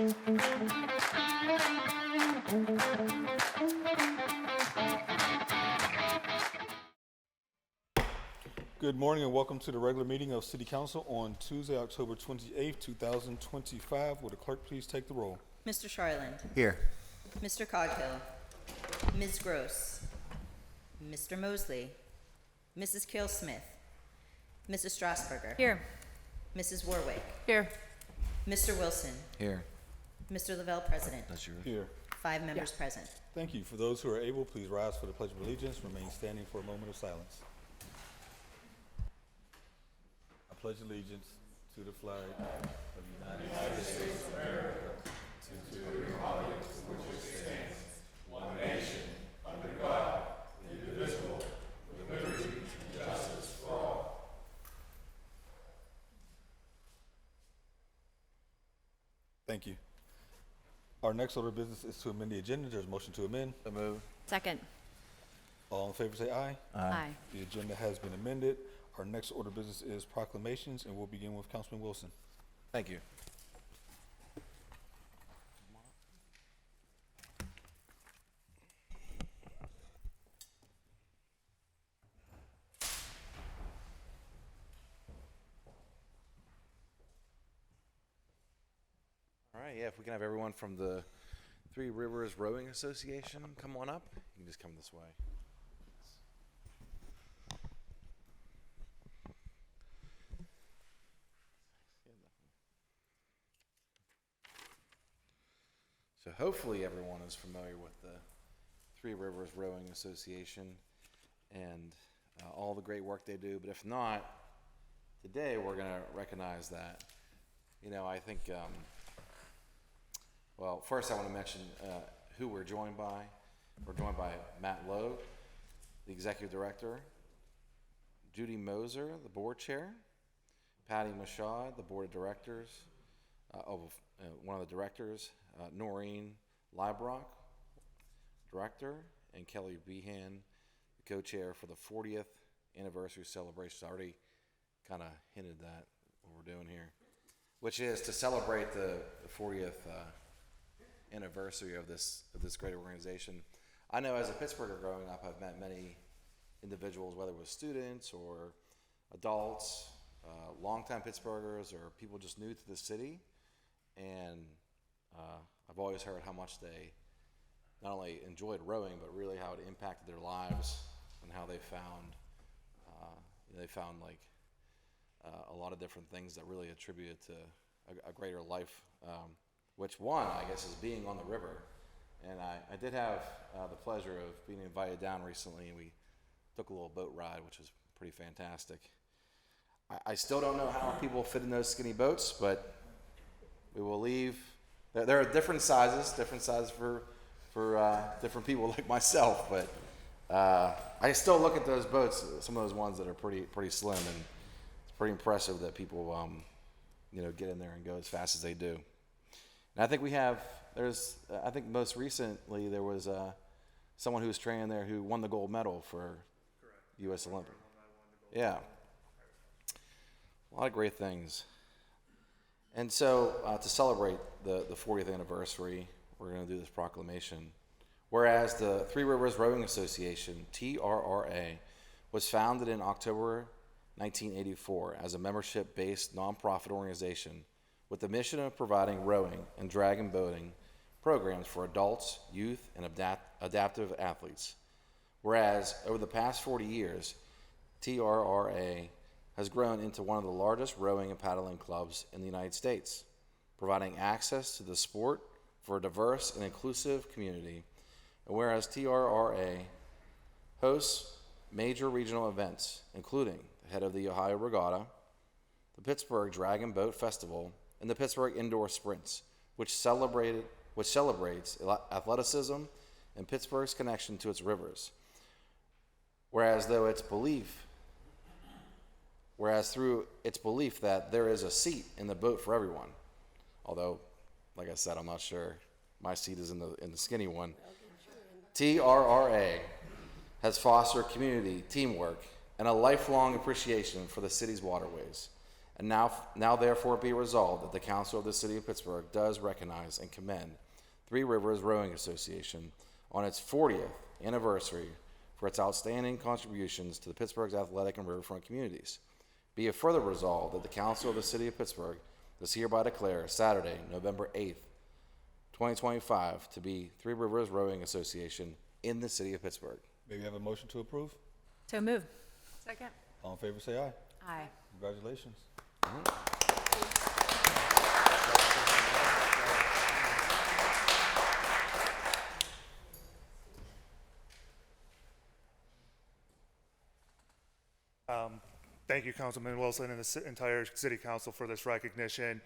Good morning and welcome to the regular meeting of City Council on Tuesday, October 28th, 2025. Would the clerk please take the roll? Mr. Charland. Here. Mr. Coghill. Ms. Gross. Mr. Mosley. Mrs. Kale Smith. Mrs. Strasburger. Here. Mrs. Warwick. Here. Mr. Wilson. Here. Mr. Lavelle, President. That's yours. Here. 5 members present. Thank you. For those who are able, please rise for the Pledge of Allegiance. Remain standing for a moment of silence. I pledge allegiance to the flag of the United States of America, to the republic for which it stands, one nation, under God, indivisible, with liberty and justice for all. Thank you. Our next order of business is to amend the agenda. There's a motion to amend. So move. Second. All in favor say aye. Aye. The agenda has been amended. Our next order of business is proclamations, and we'll begin with Councilman Wilson. Thank you. All right, yeah, if we can have everyone from the Three Rivers Rowing Association come on up. You can just come this way. So hopefully everyone is familiar with the Three Rivers Rowing Association and all the great work they do. But if not, today we're going to recognize that. You know, I think, well, first I want to mention who we're joined by. We're joined by Matt Lowe, the Executive Director, Judy Moser, the Board Chair, Patty Mashad, the Board of Directors, one of the Directors, Noreen Librock, Director, and Kelly Behan, the co-chair for the 40th anniversary celebration. I already kind of hinted that what we're doing here, which is to celebrate the 40th anniversary of this great organization. I know as a Pittsburgher growing up, I've met many individuals, whether it was students or adults, longtime Pittsburghers, or people just new to the city, and I've always heard how much they not only enjoyed rowing, but really how it impacted their lives and how they found like a lot of different things that really attributed to a greater life, which one, I guess, is being on the river. And I did have the pleasure of being invited down recently, and we took a little boat ride, which was pretty fantastic. I still don't know how people fit in those skinny boats, but we will leave. There are different sizes for different people like myself, but I still look at those boats, some of those ones that are pretty slim, and it's pretty impressive that people get in there and go as fast as they do. And I think I think most recently there was someone who was training there who won the gold medal for U.S. Olympic. Yeah, a lot of great things. And so to celebrate the 40th anniversary, we're going to do this proclamation. Whereas the Three Rivers Rowing Association, TRRA, was founded in October 1984 as a membership-based nonprofit organization with the mission of providing rowing and dragon boating programs for adults, youth, and adaptive athletes. Whereas over the past 40 years, TRRA has grown into one of the largest rowing and paddling clubs in the United States, providing access to the sport for a diverse and inclusive community. And whereas TRRA hosts major regional events, including the head of the Ohio Regatta, the Pittsburgh Dragon Boat Festival, and the Pittsburgh Indoor Sprints, which celebrates athleticism and Pittsburgh's connection to its rivers. Whereas through its belief that there is a seat in the boat for everyone, although, like I said, I'm not sure my seat is in the skinny one. TRRA has fostered community, teamwork, and a lifelong appreciation for the city's waterways, And now therefore be resolved that the Council of the City of Pittsburgh does recognize and commend Three Rivers Rowing Association on its 40th anniversary for its outstanding contributions to the Pittsburgh's athletic and riverfront communities. Be it further resolved that the Council of the City of Pittsburgh does hereby declare Saturday, November 8th, 2025 to be Three Rivers Rowing Association in the City of Pittsburgh. May we have a motion to approve? So move. Second. All in favor, say aye. Aye. Congratulations. Thank you, Councilman Wilson and the entire City Council for this recognition.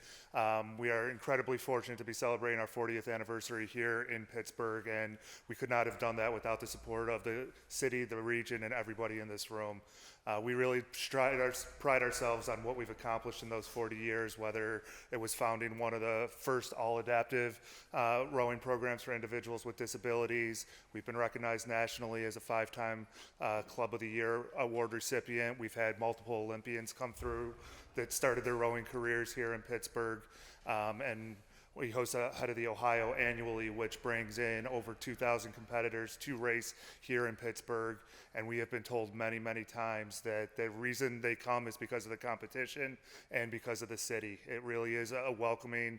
We are incredibly fortunate to be celebrating our 40th anniversary here in Pittsburgh, and we could not have done that without the support of the city, the region, and everybody in this room. We really pride ourselves on what we've accomplished in those 40 years, whether it was founding one of the first all-adaptive rowing programs for individuals with disabilities. We've been recognized nationally as a 5-time Club of the Year award recipient. We've had multiple Olympians come through that started their rowing careers here in Pittsburgh. And we host Head of the Ohio annually, which brings in over 2,000 competitors to race here in Pittsburgh. And we have been told many, many times that the reason they come is because of the competition and because of the city. It really is a welcoming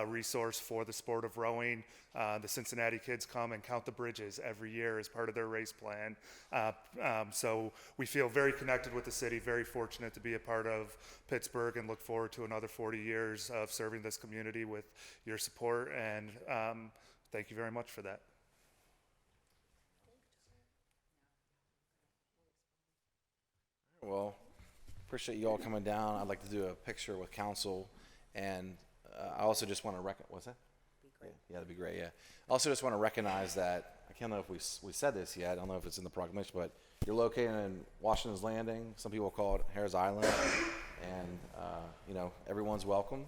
resource for the sport of rowing. The Cincinnati kids come and count the bridges every year as part of their race plan. So we feel very connected with the city, very fortunate to be a part of Pittsburgh, and look forward to another 40 years of serving this community with your support. And thank you very much for that. Well, appreciate you all coming down. I'd like to do a picture with council, and I also just want to what's that? Yeah, that'd be great. Yeah. I also just want to recognize that I can't know if we said this yet. I don't know if it's in the proclamation, but you're located in Washington's Landing. Some people call it Harris Island, and everyone's welcome.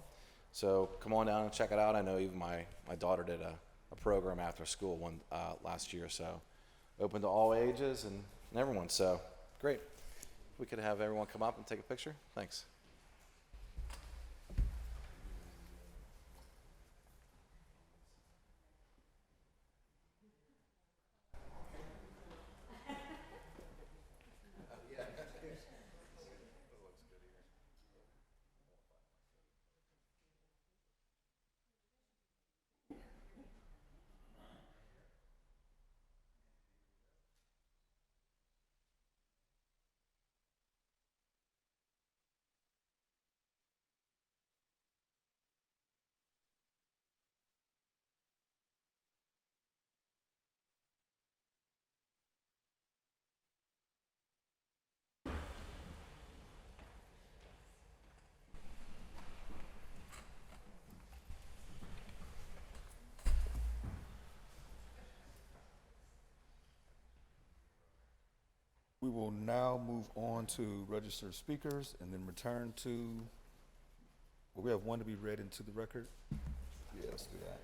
So come on down and check it out. I know even my daughter did a program after school last year, so open to all ages and everyone. So great. We could have everyone come up and take a picture. Thanks. We will now move on to registered speakers and then return to, we have one to be read into the record. Yeah, let's do that.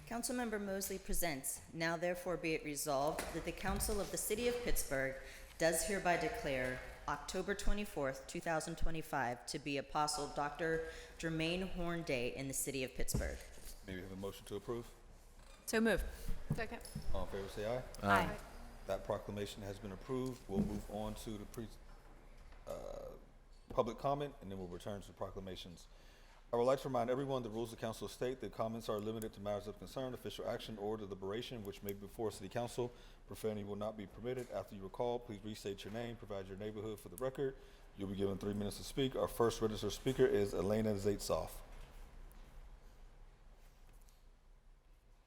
Councilmember Mosley presents, now therefore be it resolved that the Council of the City of Pittsburgh does hereby declare October 24th, 2025 to be Apostle Dr. Jermaine Horn Day in the City of Pittsburgh. Maybe have a motion to approve. So move. Second. All in favor, say aye. Aye. That proclamation has been approved. We'll move on to the public comment, and then we'll return to the proclamations. I would like to remind everyone the rules of council state that comments are limited to matters of concern, official action, or deliberation which may be before city council. Profanity will not be permitted. After you are called, please restate your name, provide your neighborhood for the record. You'll be given 3 minutes to speak. Our first registered speaker is Elena Zaitsoff.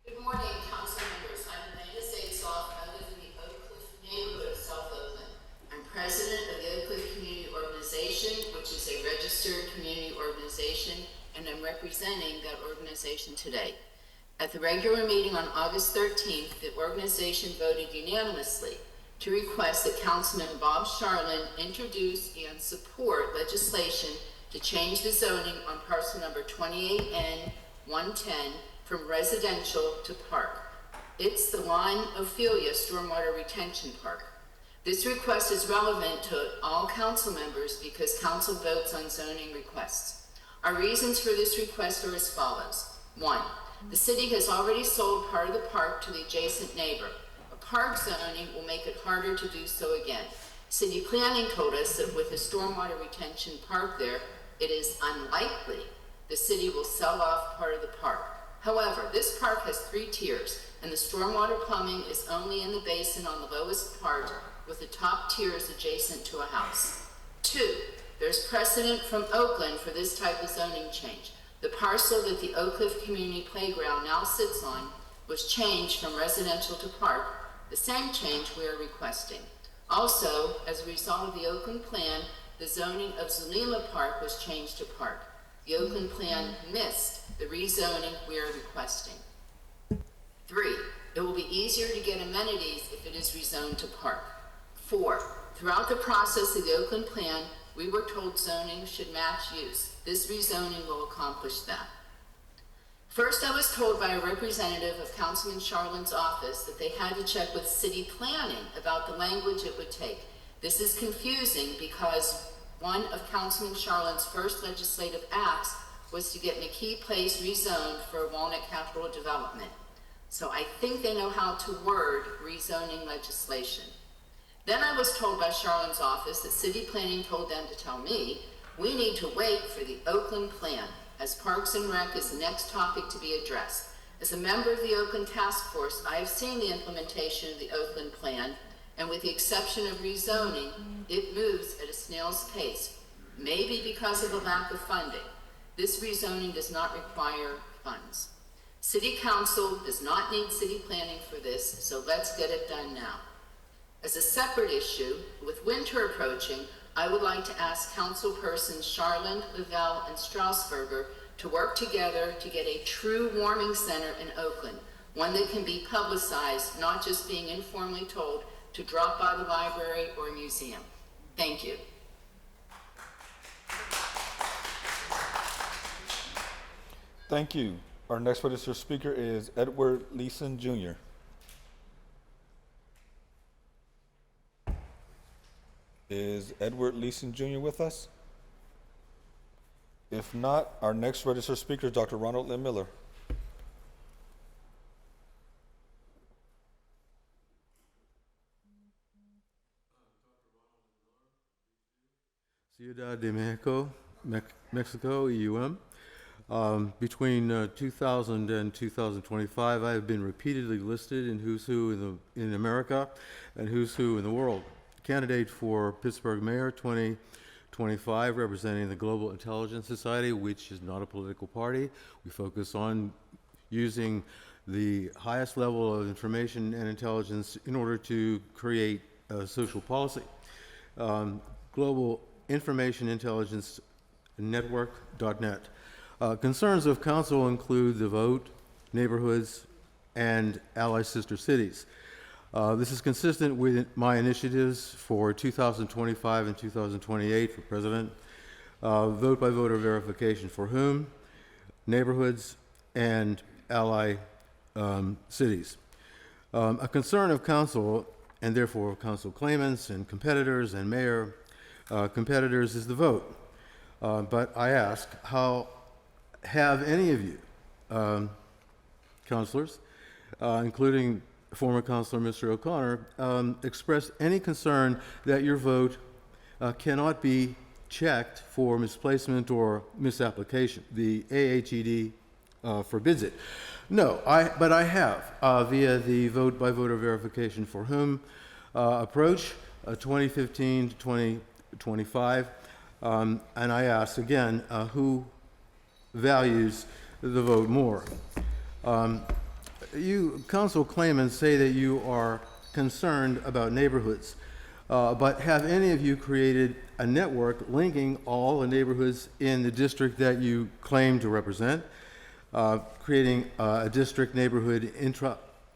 Good morning, council members. I'm Elena Zaitsoff. I live in the Oak Cliff neighborhood of South Oakland. I'm president of the Oak Cliff Community Organization, which is a registered community organization, and I'm representing that organization today. At the regular meeting on August 13th, the organization voted unanimously to request that Councilman Bob Charlin introduce and support legislation to change the zoning on parcel number 28N110 from residential to park. It's the Line Ophelia Stormwater Retention Park. This request is relevant to all council members because council votes on zoning requests. Our reasons for this request are as follows. 1, the city has already sold part of the park to the adjacent neighbor. A park zoning will make it harder to do so again. City planning told us that with a stormwater retention park there, it is unlikely the city will sell off part of the park. However, this park has 3 tiers, and the stormwater plumbing is only in the basin on the lowest part, with the top tiers adjacent to a house. 2, there's precedent from Oakland for this type of zoning change. The parcel that the Oak Cliff Community Playground now sits on was changed from residential to park, the same change we are requesting. Also, as a result of the Oakland plan, the zoning of Zulema Park was changed to park. The Oakland plan missed the rezoning we are requesting. 3, it will be easier to get amenities if it is rezoned to park. 4, throughout the process of the Oakland plan, we were told zoning should match use. This rezoning will accomplish that. First, I was told by a representative of Councilman Charlin's office that they had to check with city planning about the language it would take. This is confusing because one of Councilman Charlin's first legislative acts was to get McKee Place rezoned for Walnut Capital Development. So I think they know how to word rezoning legislation. Then I was told by Charlin's office that city planning told them to tell me we need to wait for the Oakland plan, as Parks and Rec is the next topic to be addressed. As a member of the Oakland Task Force, I have seen the implementation of the Oakland plan, and with the exception of rezoning, it moves at a snail's pace, maybe because of a lack of funding. This rezoning does not require funds. City Council does not need city planning for this, so let's get it done now. As a separate issue, with winter approaching, I would like to ask councilpersons Charlin, Lavelle, and Strasburger to work together to get a true warming center in Oakland, one that can be publicized, not just being informally told to drop by the library or museum. Thank you. Thank you. Our next registered speaker is Edward Leeson Jr. Is Edward Leeson Jr. with us? If not, our next registered speaker is Dr. Ronald Lynn Miller. Ciudad de Mexico, Mexico, EUM. Between 2000 and 2025, I have been repeatedly listed in Who's Who in America and Who's Who in the world. Candidate for Pittsburgh Mayor 2025, representing the Global Intelligence Society, which is not a political party. We focus on using the highest level of information and intelligence in order to create social policy. Global Information Intelligence Network.net. Concerns of council include the vote, neighborhoods, and ally sister cities. This is consistent with my initiatives for 2025 and 2028 for president. Vote by voter verification for whom? Neighborhoods and ally cities. A concern of council, and therefore of council claimants and competitors and mayor competitors, is the vote. But I ask, how have any of you, councilors, including former Councilor Mr. O'Connor, expressed any concern that your vote cannot be checked for misplacement or misapplication? The AHED forbids it. No, but I have, via the vote by voter verification for whom approach, 2015 to 2025, and I ask again, who values the vote more? You council claimants say that you are concerned about neighborhoods, but have any of you created a network linking all the neighborhoods in the district that you claim to represent, creating a district neighborhood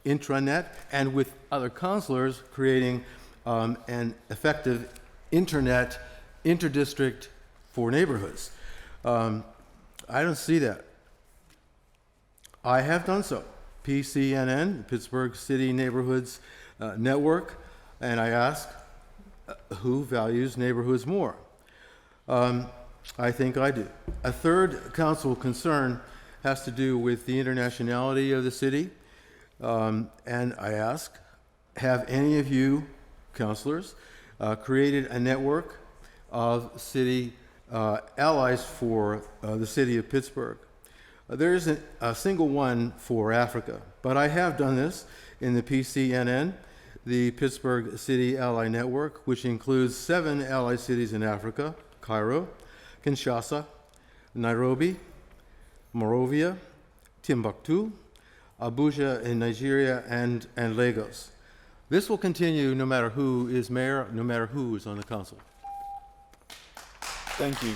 intranet, and with other councilors creating an effective internet interdistrict for neighborhoods? I don't see that. I have done so. PCNN, Pittsburgh City Neighborhoods Network, and I ask, who values neighborhoods more? I think I do. A third council concern has to do with the internationality of the city, and I ask, have any of you councilors created a network of city allies for the city of Pittsburgh? There isn't a single one for Africa, but I have done this in the PCNN, the Pittsburgh City Ally Network, which includes 7 ally cities in Africa: Cairo, Kinshasa, Nairobi, Monrovia, Timbuktu, Abuja in Nigeria, and Lagos. This will continue no matter who is mayor, no matter who is on the council. Thank you.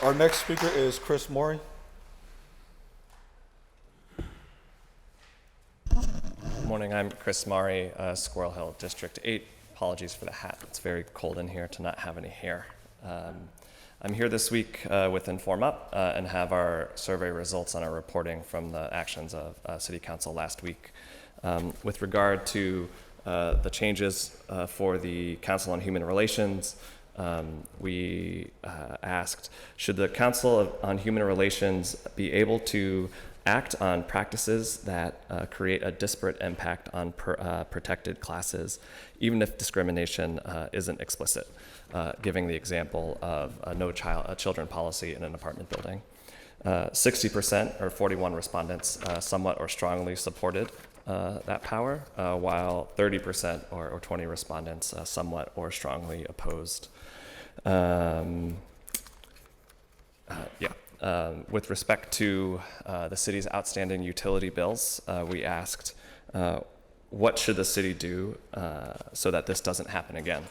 Our next speaker is Chris Morey. Good morning, I'm Chris Mari, Squirrel Hill, District 8. Apologies for the hat. It's very cold in here to not have any hair. I'm here this week with Inform Up and have our survey results on our reporting from the actions of City Council last week. With regard to the changes for the Council on Human Relations, we asked, should the Council on Human Relations be able to act on practices that create a disparate impact on protected classes, even if discrimination isn't explicit, giving the example of a children policy in an apartment building. 60%, or 41 respondents, somewhat or strongly supported that power, while 30%, or 20 respondents, somewhat or strongly opposed. With respect to the city's outstanding utility bills, we asked, what should the city do so that this doesn't happen again?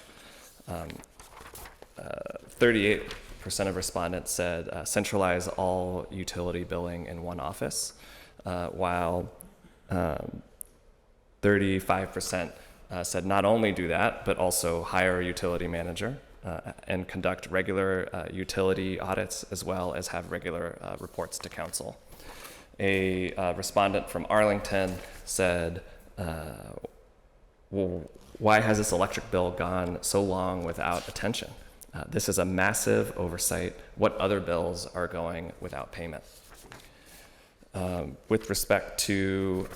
38% of respondents said centralize all utility billing in one office, while 35% said not only do that, but also hire a utility manager and conduct regular utility audits, as well as have regular reports to council. A respondent from Arlington said, well, why has this electric bill gone so long without attention? This is a massive oversight. What other bills are going without payment? With respect to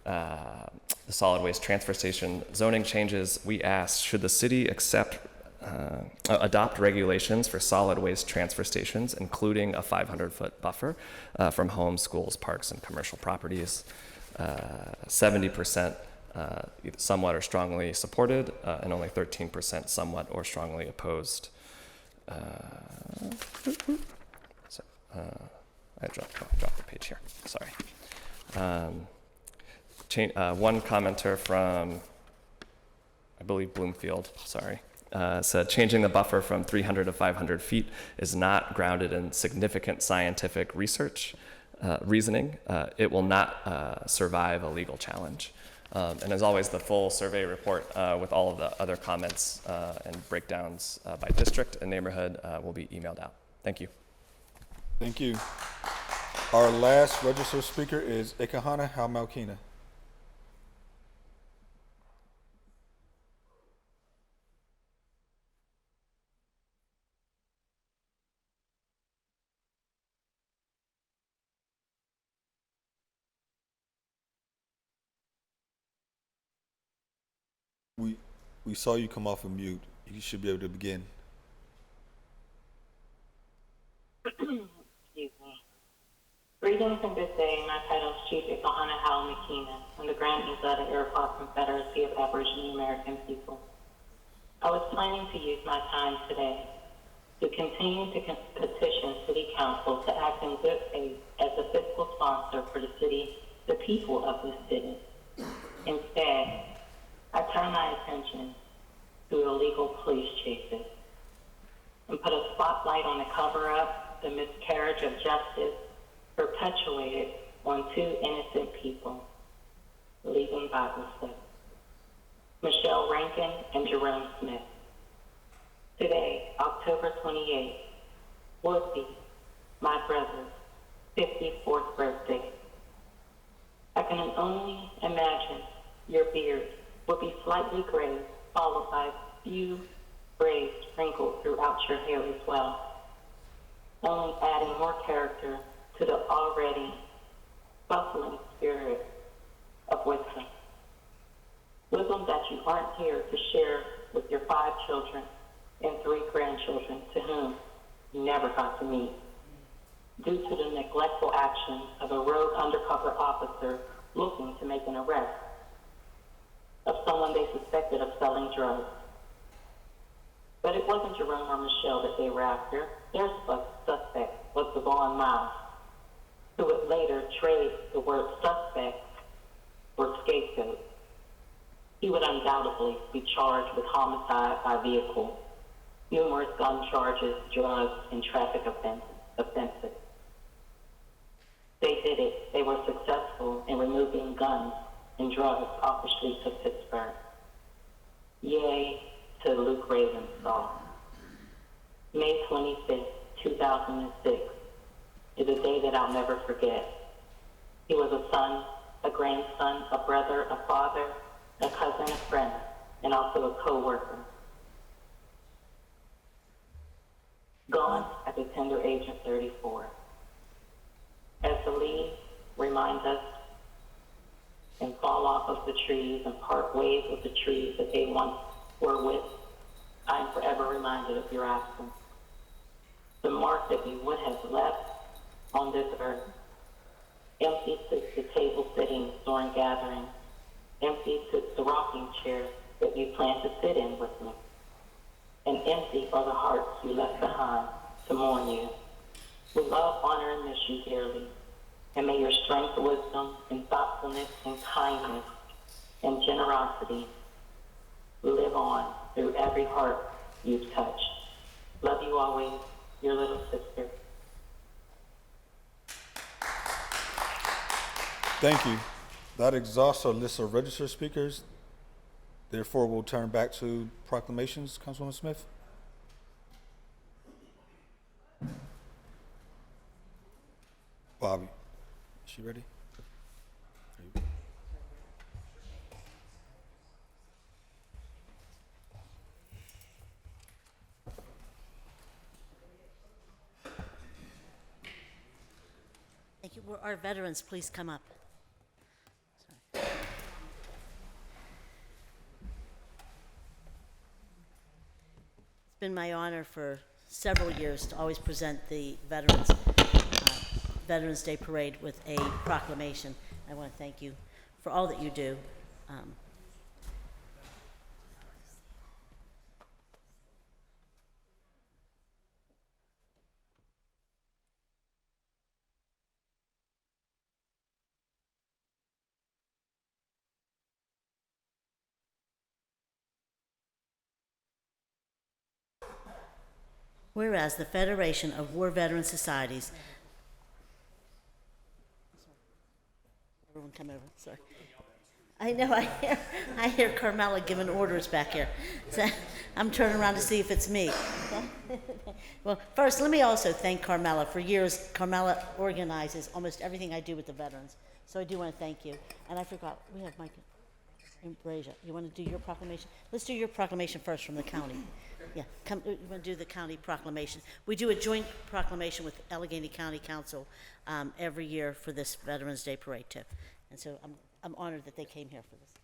the solid waste transfer station zoning changes, we asked, should the city adopt regulations for solid waste transfer stations, including a 500-foot buffer from homes, schools, parks, and commercial properties? 70% either somewhat or strongly supported, and only 13% somewhat or strongly opposed. I dropped the page here, sorry. One commenter from, I believe, Bloomfield, sorry, said changing the buffer from 300 to 500 feet is not grounded in significant scientific reasoning. It will not survive a legal challenge. And as always, the full survey report with all of the other comments and breakdowns by district and neighborhood will be emailed out. Thank you. Thank you. Our last registered speaker is Ikahana Halmalkina. We saw you come off of mute. You should be able to begin. Excuse me. Greetings and good day. My title is Chief Ikahana Howell McKeenan. I'm the grantees of the Iroquois Confederacy of Aboriginal American People. I was planning to use my time today to continue to petition City Council to act in good faith as a fiscal sponsor for the people of the city. Instead, I turn my attention to illegal police chases and put a spotlight on the cover-up, the miscarriage of justice perpetuated on 2 innocent people leaving Bible study, Michelle Rankin and Jerome Smith. Today, October 28th, would be my brother's 54th birthday. I can only imagine your beard would be slightly gray, followed by a few braids sprinkled throughout your hair as well, only adding more character to the already bustling spirit of wisdom. Wisdom that you aren't here to share with your 5 children and 3 grandchildren to whom you never got to meet, due to the neglectful actions of a rogue undercover officer looking to make an arrest of someone they suspected of selling drugs. But it wasn't Jerome or Michelle that they were after. Their suspect was Devon Miles, who would later trade the word suspect for scapegoat. He would undoubtedly be charged with homicide by vehicle, numerous gun charges, drugs, and traffic offenses. They did it. They were successful in removing guns and drugs off the streets of Pittsburgh. Yay to Luke Ravenstahl. May 25th, 2006 is a day that I'll never forget. He was a son, a grandson, a brother, a father, a cousin, a friend, and also a co-worker. Gone at the tender age of 34. As the leaves remind us and fall off of the trees and part ways with the trees that they once were with, I am forever reminded of your absence. The mark that you would have left on this earth. Empty sits the table sittings during gatherings. Empty sits the rocking chair that you plan to sit in with me. And empty are the hearts you left behind to mourn you. We love, honor, and miss you dearly. And may your strength, wisdom, and thoughtfulness, and kindness, and generosity live on through every heart you've touched. Love you always, your little sister. Thank you. That exhausts our list of registered speakers. Therefore, we'll turn back to proclamations. Councilwoman Smith. Bobby, is she ready? Thank you. Will our veterans please come up? It's been my honor for several years to always present the Veterans Day Parade with a proclamation. I want to thank you for all that you do. Whereas the Federation of War Veteran Societies, everyone come over, sorry. I know, I hear Carmela giving orders back here. So I'm turning around to see if it's me. Well, first, let me also thank Carmela. For years, Carmela organizes almost everything I do with the veterans. So I do want to thank you. And I forgot, we have Mike and Brazier. You want to do your proclamation? Let's do your proclamation first from the county. Yeah, come, you want to do the county proclamation. We do a joint proclamation with Allegheny County Council every year for this Veterans Day Parade too. And so I'm honored that they came here for this. Thank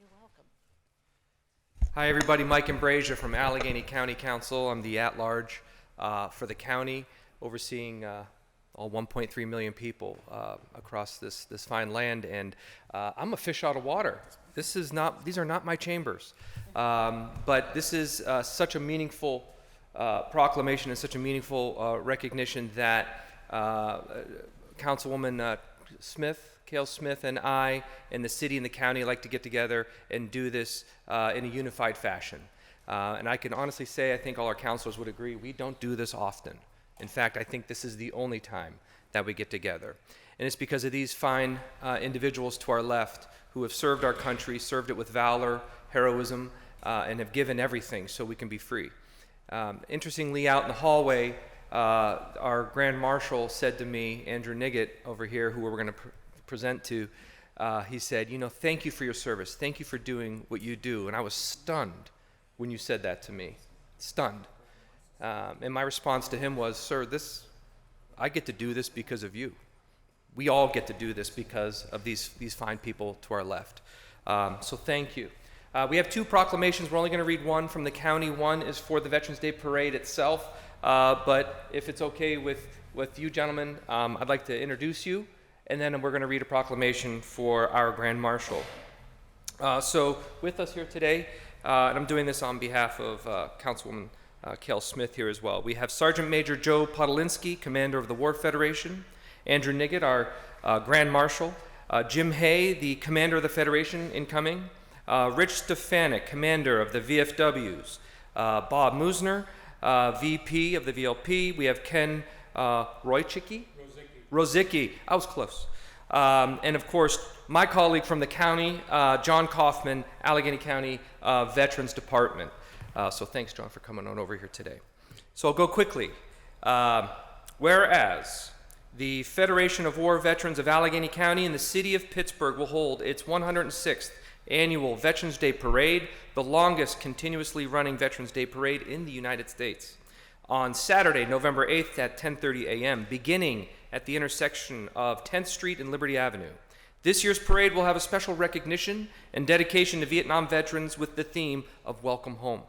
you. You're welcome. Hi everybody, Mike and Brazier from Allegheny County Council. I'm the at-large for the county, overseeing all 1.3 million people across this fine land, and I'm a fish out of water. These are not my chambers. But this is such a meaningful proclamation and such a meaningful recognition that Councilwoman Cale Smith, and I, and the city and the county like to get together and do this in a unified fashion. And I can honestly say, I think all our councilors would agree, we don't do this often. In fact, I think this is the only time that we get together. And it's because of these fine individuals to our left who have served our country, served it with valor, heroism, and have given everything so we can be free. Interestingly, out in the hallway, our Grand Marshal said to me, Andrew Niggett over here, who we're going to present to, he said, thank you for your service. Thank you for doing what you do. And I was stunned when you said that to me. Stunned. And my response to him was, sir, I get to do this because of you. We all get to do this because of these fine people to our left. So thank you. We have 2 proclamations. We're only going to read one from the county. One is for the Veterans Day Parade itself. But if it's okay with you gentlemen, I'd like to introduce you, and then we're going to read a proclamation for our Grand Marshal. So with us here today, and I'm doing this on behalf of Councilwoman Kel Smith here as well, we have Sergeant Major Joe Podolinsky, Commander of the War Federation, Andrew Niggett, our Grand Marshal, Jim Hay, the Commander of the Federation, incoming, Rich Stefanik, Commander of the VFWs, Bob Musner, VP of the VLP. We have Ken Rosicki. I was close. And of course, my colleague from the county, John Kaufman, Allegheny County Veterans Department. So thanks, John, for coming on over here today. So I'll go quickly. Whereas the Federation of War Veterans of Allegheny County and the City of Pittsburgh will hold its 106th annual Veterans Day Parade, the longest continuously running Veterans Day Parade in the United States, on Saturday, November 8th at 10:30 a.m., beginning at the intersection of 10th Street and Liberty Avenue. This year's parade will have a special recognition and dedication to Vietnam veterans with the theme of Welcome Home.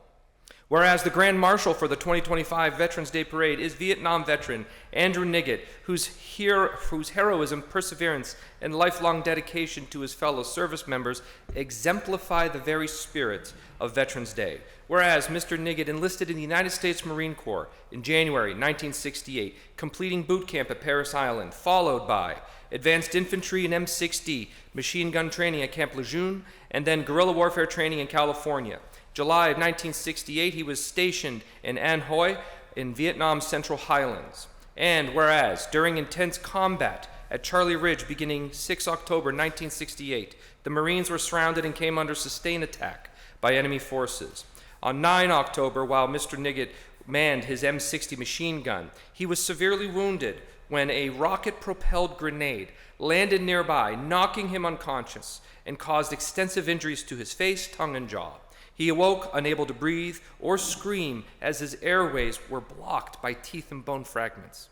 Whereas the Grand Marshal for the 2025 Veterans Day Parade is Vietnam veteran Andrew Niggett, whose heroism, perseverance, and lifelong dedication to his fellow service members exemplify the very spirit of Veterans Day. Whereas Mr. Niggett enlisted in the United States Marine Corps in January 1968, completing boot camp at Parris Island, followed by advanced infantry and M60 machine gun training at Camp Lejeune, and then guerrilla warfare training in California. July of 1968, he was stationed in An Hoi in Vietnam's Central Highlands. And whereas during intense combat at Charlie Ridge beginning 6 October 1968, the Marines were surrounded and came under sustained attack by enemy forces. On 9 October, while Mr. Niggett manned his M60 machine gun, he was severely wounded when a rocket-propelled grenade landed nearby, knocking him unconscious and caused extensive injuries to his face, tongue, and jaw. He awoke unable to breathe or scream as his airways were blocked by teeth and bone fragments.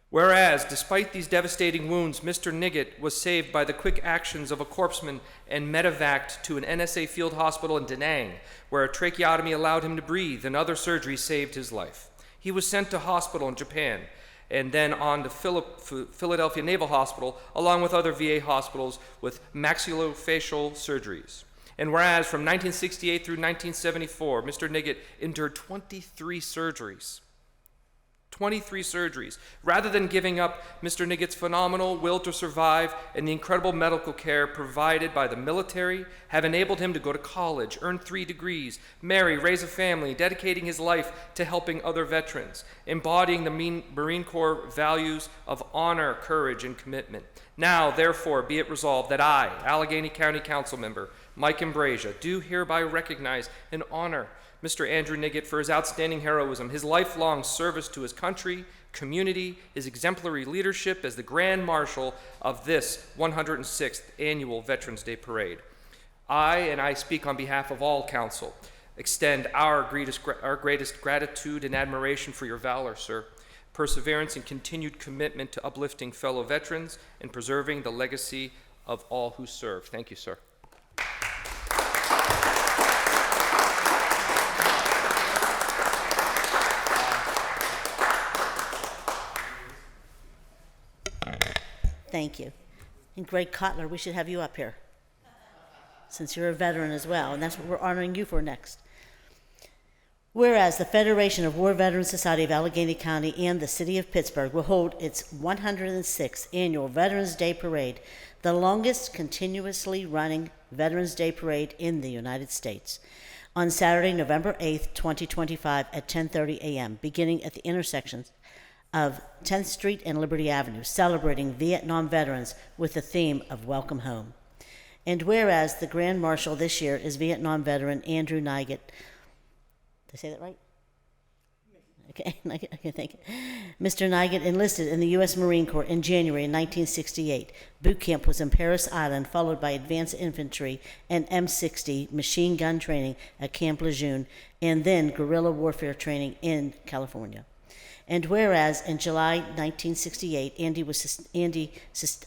Whereas, despite these devastating wounds, Mr. Niggett was saved by the quick actions of a corpsman and medevaced to an NSA field hospital in Da Nang, where a tracheotomy allowed him to breathe and other surgeries saved his life. He was sent to hospital in Japan and then on to Philadelphia Naval Hospital, along with other VA hospitals with maxillofacial surgeries. And whereas from 1968 through 1974, Mr. Niggett endured 23 surgeries. 23 surgeries. Rather than giving up, Mr. Niggett's phenomenal will to survive and the incredible medical care provided by the military have enabled him to go to college, earn 3 degrees, marry, raise a family, dedicating his life to helping other veterans, embodying the Marine Corps values of honor, courage, and commitment. Now, therefore, be it resolved that I, Allegheny County Council Member Mike Ambrasia, do hereby recognize and honor Mr. Andrew Niggett for his outstanding heroism, his lifelong service to his country, community, his exemplary leadership as the Grand Marshal of this 106th Annual Veterans Day Parade. I speak on behalf of all council, extend our greatest gratitude and admiration for your valor, sir, perseverance and continued commitment to uplifting fellow veterans and preserving the legacy of all who serve. Thank you, sir. Thank you. And Greg Kotler, we should have you up here, since you're a veteran as well, and that's what we're honoring you for next. Whereas the Federation of War Veterans Society of Allegheny County and the City of Pittsburgh will hold its 106th Annual Veterans Day Parade, the longest continuously running Veterans Day Parade in the United States, on Saturday, November 8th, 2025 at 10:30 a.m., beginning at the intersections of 10th Street and Liberty Avenue, celebrating Vietnam veterans with the theme of Welcome Home. And whereas the Grand Marshal this year is Vietnam veteran Andrew Niggett. Did I say that right? Okay, okay, thank you. Mr. Nygett enlisted in the U.S. Marine Corps in January 1968. Boot camp was in Paris Island, followed by advanced infantry and M60 machine gun training at Camp Lejeune, and then guerrilla warfare training in California. And whereas in July 1968,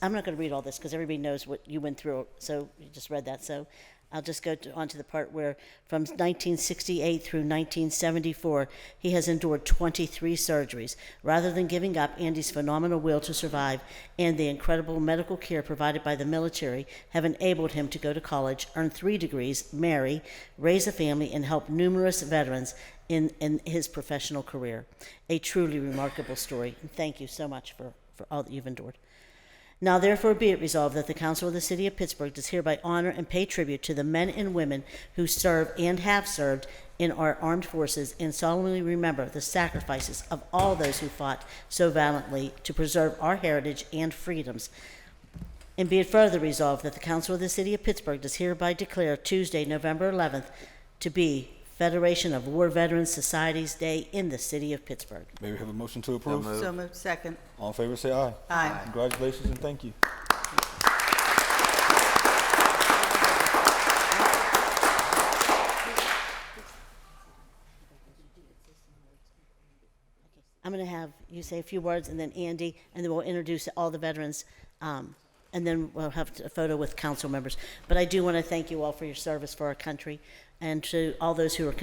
I'm not going to read all this because everybody knows what you went through, so you just read that. So I'll just go on to the part where from 1968 through 1974, he has endured 23 surgeries. Rather than giving up, Andy's phenomenal will to survive and the incredible medical care provided by the military have enabled him to go to college, earn 3 degrees, marry, raise a family, and help numerous veterans in his professional career. A truly remarkable story. And thank you so much for all that you've endured. Now therefore be it resolved that the Council of the City of Pittsburgh does hereby honor and pay tribute to the men and women who serve and have served in our armed forces and solemnly remember the sacrifices of all those who fought so valiantly to preserve our heritage and freedoms. And be it further resolved that the Council of the City of Pittsburgh does hereby declare Tuesday, November 11th to be Federation of War Veterans Societies Day in the City of Pittsburgh. May we have a motion to approve? So moved. Second. All in favor, say aye. Aye. Congratulations and thank you. I'm going to have you say a few words, and then Andy, and then we'll introduce all the veterans, and then we'll have a photo with council members. But I do want to thank you all for your service for our country, and to all those who are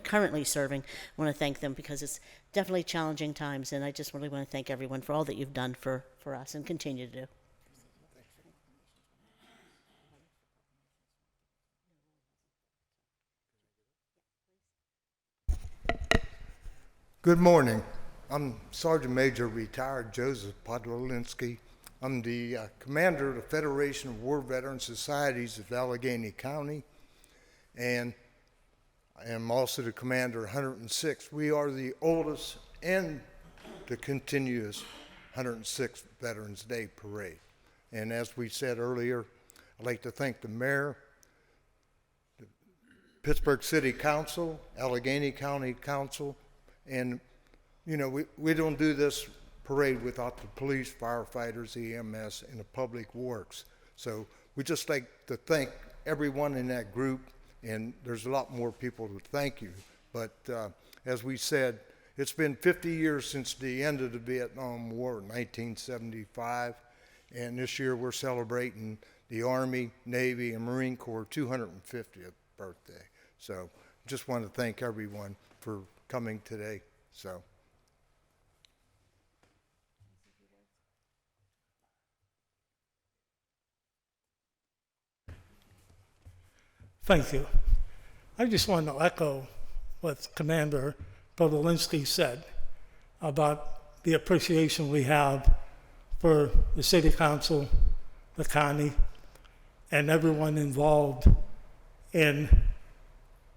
currently serving. I want to thank them because it's definitely challenging times, and I just really want to thank everyone for all that you've done for us and continue to do. Good morning. I'm Sergeant Major retired Joseph Podolinsky. I'm the commander of the Federation of War Veterans Societies of Allegheny County, and I am also the commander of 106. We are the oldest and the continuous 106th Veterans Day Parade. And as we said earlier, I'd like to thank the mayor, the Pittsburgh City Council, Allegheny County Council, and we don't do this parade without the police, firefighters, EMS, and the public works. So we just like to thank everyone in that group, and there's a lot more people to thank you. But as we said, it's been 50 years since the end of the Vietnam War in 1975, and this year we're celebrating the Army, Navy, and Marine Corps 250th birthday. So just want to thank everyone for coming today. So. Thank you. I just want to echo what Commander Podolinsky said about the appreciation we have for the City Council, the county, and everyone involved in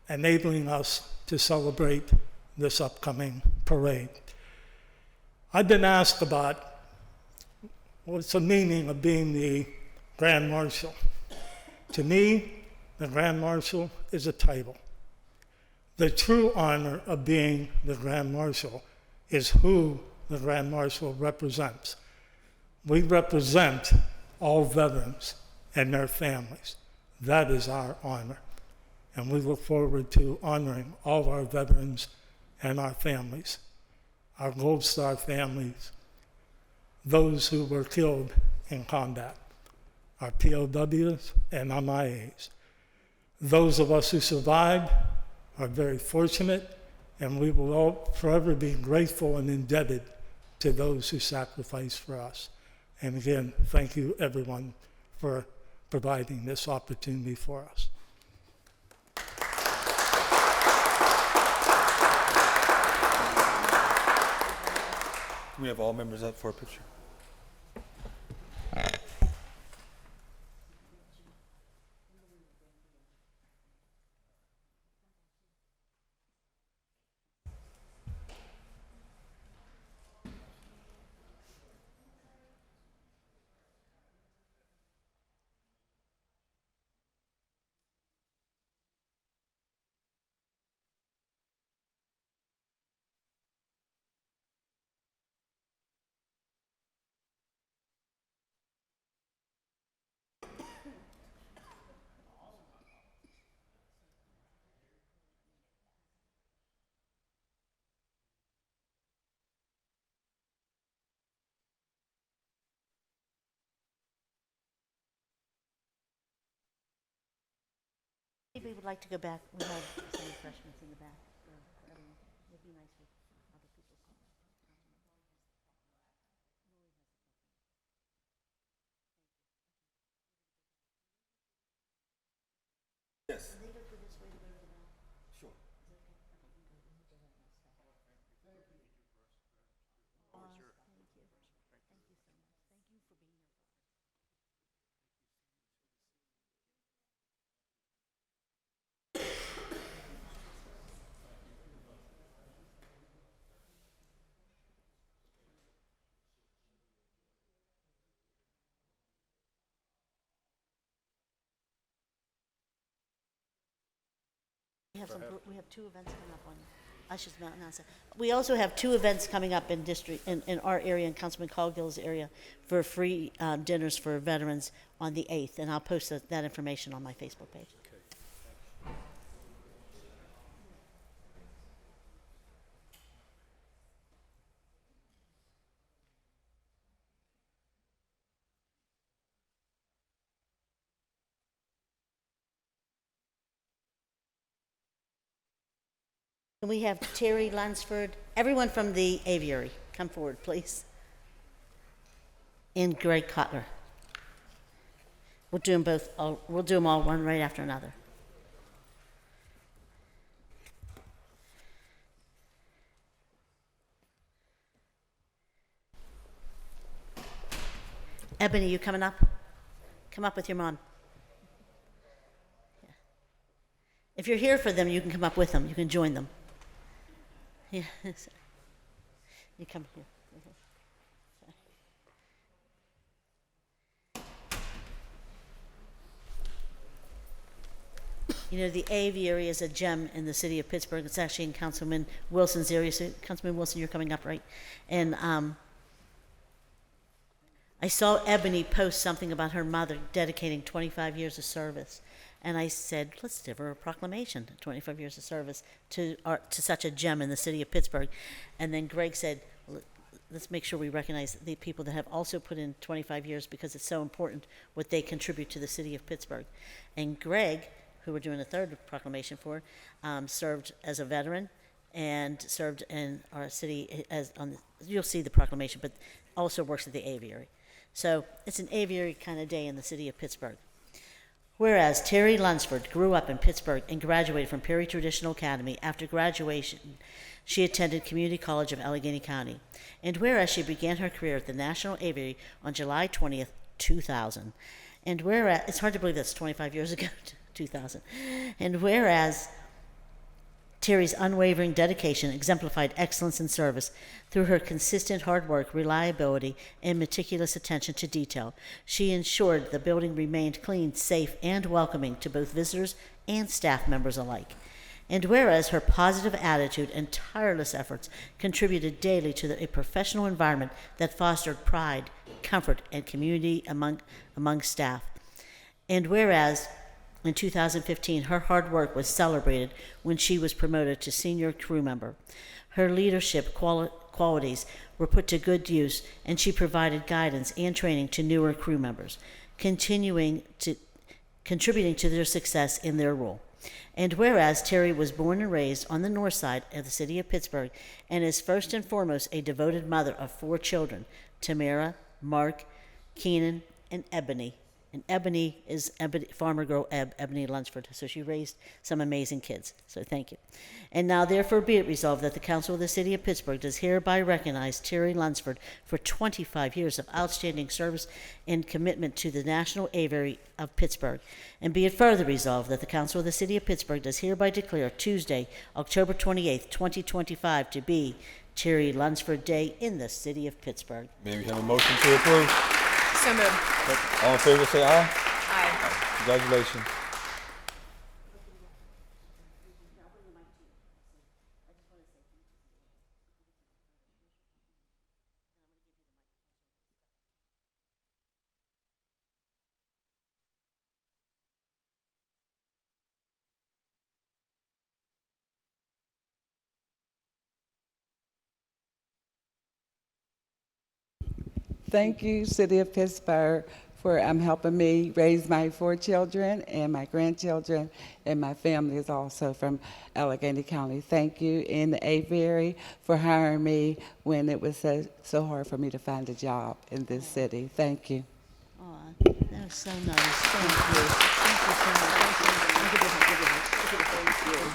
enabling us to celebrate this upcoming parade. I've been asked about what's the meaning of being the Grand Marshal. To me, the Grand Marshal is a title. The true honor of being the Grand Marshal is who the Grand Marshal represents. We represent all veterans and their families. That is our honor. And we look forward to honoring all our veterans and our families, our Gold Star families, those who were killed in combat, our POWs and MIAs. Those of us who survived are very fortunate, and we will all forever be grateful and indebted to those who sacrificed for us. And again, thank you everyone for providing this opportunity for us. Can we have all members up for a picture? anybody would like to go back, we have some refreshments in the back for everyone. It'd be nice if other people come. Yes. They go through this way to go to the back. Sure. Thank you. Thank you so much. Thank you for being here. We have two events coming up on, I should announce that. We also have two events coming up in in our area, in Councilman Cogdill's area, for free dinners for veterans on the 8th, and I'll post that information on my Facebook page. Can we have Terry Lunsford, everyone from the aviary, come forward, please. And Greg Cutler. We'll do them both, we'll do them all one right after another. Ebony, you coming up? Come up with your mom. Yeah. If you're here for them, you can come up with them. You can join them. Yeah. You come here. You know, the aviary is a gem in the city of Pittsburgh. It's actually in Councilman Wilson's area. So, Councilman Wilson, you're coming up, right? And I saw Ebony post something about her mother dedicating 25 years of service. And I said, let's give her a proclamation, 25 years of service to such a gem in the city of Pittsburgh. And then Greg said, let's make sure we recognize the people that have also put in 25 years because it's so important what they contribute to the city of Pittsburgh. And Greg, who we're doing a third proclamation for, served as a veteran and served in our city you'll see the proclamation, but also works at the aviary. So it's an aviary kind of day in the city of Pittsburgh. Whereas Terry Lunsford grew up in Pittsburgh and graduated from Perry Traditional Academy. After graduation, she attended Community College of Allegheny County. And whereas she began her career at the National Aviary on July 20th, 2000. And whereas, it's hard to believe that's 25 years ago, 2000. And whereas Terry's unwavering dedication exemplified excellence in service through her consistent hard work, reliability, and meticulous attention to detail. She ensured the building remained clean, safe, and welcoming to both visitors and staff members alike. And whereas her positive attitude and tireless efforts contributed daily to a professional environment that fostered pride, comfort, and community among staff. And whereas in 2015, her hard work was celebrated when she was promoted to senior crew member. Her leadership qualities were put to good use, and she provided guidance and training to newer crew members, contributing to their success in their role. And whereas Terry was born and raised on the north side of the city of Pittsburgh and is first and foremost a devoted mother of 4 children, Tamara, Mark, Keenan, and Ebony. And Ebony is farmer girl Ebony Lunsford. So she raised some amazing kids. So thank you. And now therefore be it resolved that the Council of the City of Pittsburgh does hereby recognize Terry Lunsford for 25 years of outstanding service and commitment to the National Aviary of Pittsburgh. And be it further resolved that the Council of the City of Pittsburgh does hereby declare Tuesday, October 28th, 2025 to be Terry Lunsford Day in the City of Pittsburgh. May we have a motion to approve? So moved. All in favor, say aye. Aye. Congratulations. Thank you, City of Pittsburgh, for helping me raise my 4 children and my grandchildren, and my family is also from Allegheny County. Thank you, and the aviary for hiring me when it was so hard for me to find a job in this city. Thank you. Aw, that was so nice. Thank you. Thank you so much. Thank you.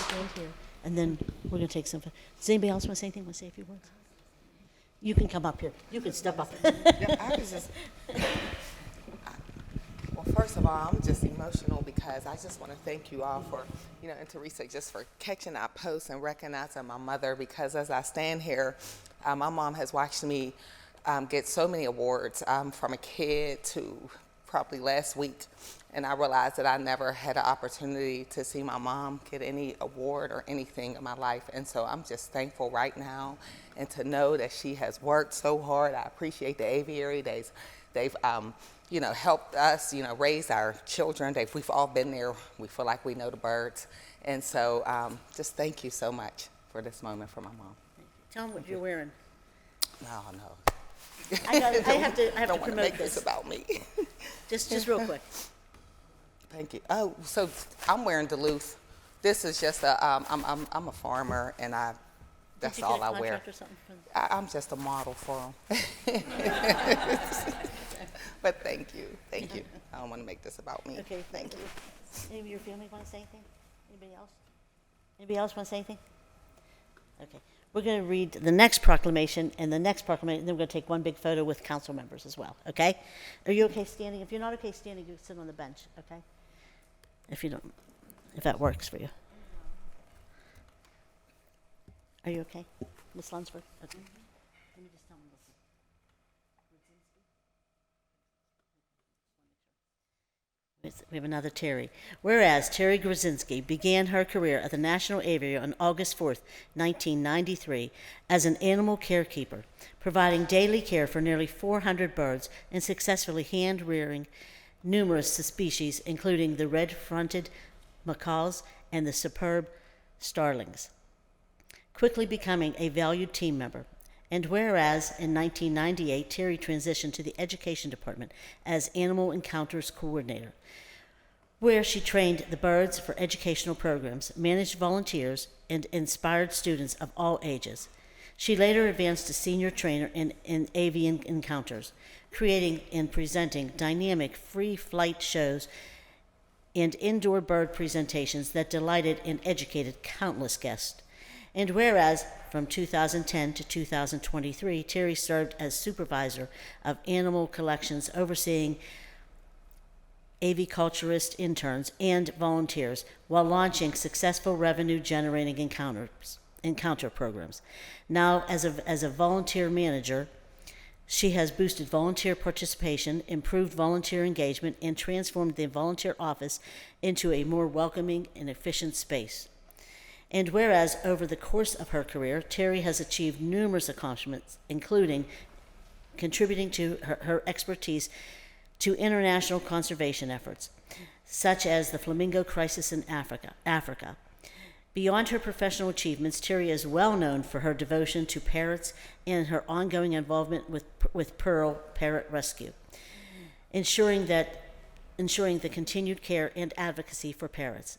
Thank you. And then we're going to take some. Does anybody else want to say anything? Want to say a few words? You can come up here. You can step up. Yeah, I was just, well, first of all, I'm just emotional because I just want to thank you all for, and Teresa, just for catching that post and recognizing my mother, because as I stand here, my mom has watched me get so many awards from a kid to probably last week. And I realized that I never had an opportunity to see my mom get any award or anything in my life. And so I'm just thankful right now, and to know that she has worked so hard. I appreciate the aviary. They've helped us, raise our children. We've all been there. We feel like we know the birds. And so just thank you so much for this moment for my mom. Tell them what you're wearing. No, no. I have to don't want promote make this. this about me. Just real quick. Thank you. Oh, so I'm wearing Duluth. This is just I'm a farmer, and that's all I wear. Or something from... I'm just a model for them. But thank you. I don't want to make this about me. Okay, thank you. Any of your family want to say anything? Anybody else? Anybody else want to say anything? Okay. We're going to read the next proclamation and the next proclamation, then we're going to take one big photo with council members as well, okay? Are you okay standing? If you're not okay standing, you can sit on the bench, okay? If that works for you. Are you okay, Ms. Lunsford? Okay. Let me just tell them this. We have another Terry. Whereas Terry Grzinski began her career at the National Aviary on August 4th, 1993, as an animal carekeeper, providing daily care for nearly 400 birds and successfully hand-rearing numerous species, including the red-fronted macaws and the superb starlings, quickly becoming a valued team member. And whereas in 1998, Terry transitioned to the Education Department as Animal Encounters Coordinator, where she trained the birds for educational programs, managed volunteers, and inspired students of all ages. She later advanced to senior trainer in avian encounters, creating and presenting dynamic free flight shows and indoor bird presentations that delighted and educated countless guests. And whereas from 2010 to 2023, Terry served as supervisor of animal collections, overseeing aviculturist interns and volunteers while launching successful revenue-generating encounter programs. Now, as a volunteer manager, she has boosted volunteer participation, improved volunteer engagement, and transformed the volunteer office into a more welcoming and efficient space. And whereas over the course of her career, Terry has achieved numerous accomplishments, including contributing to her expertise to international conservation efforts, such as the flamingo crisis in Africa. Beyond her professional achievements, Terry is well known for her devotion to parrots and her ongoing involvement with Pearl Parrot Rescue, ensuring the continued care and advocacy for parrots.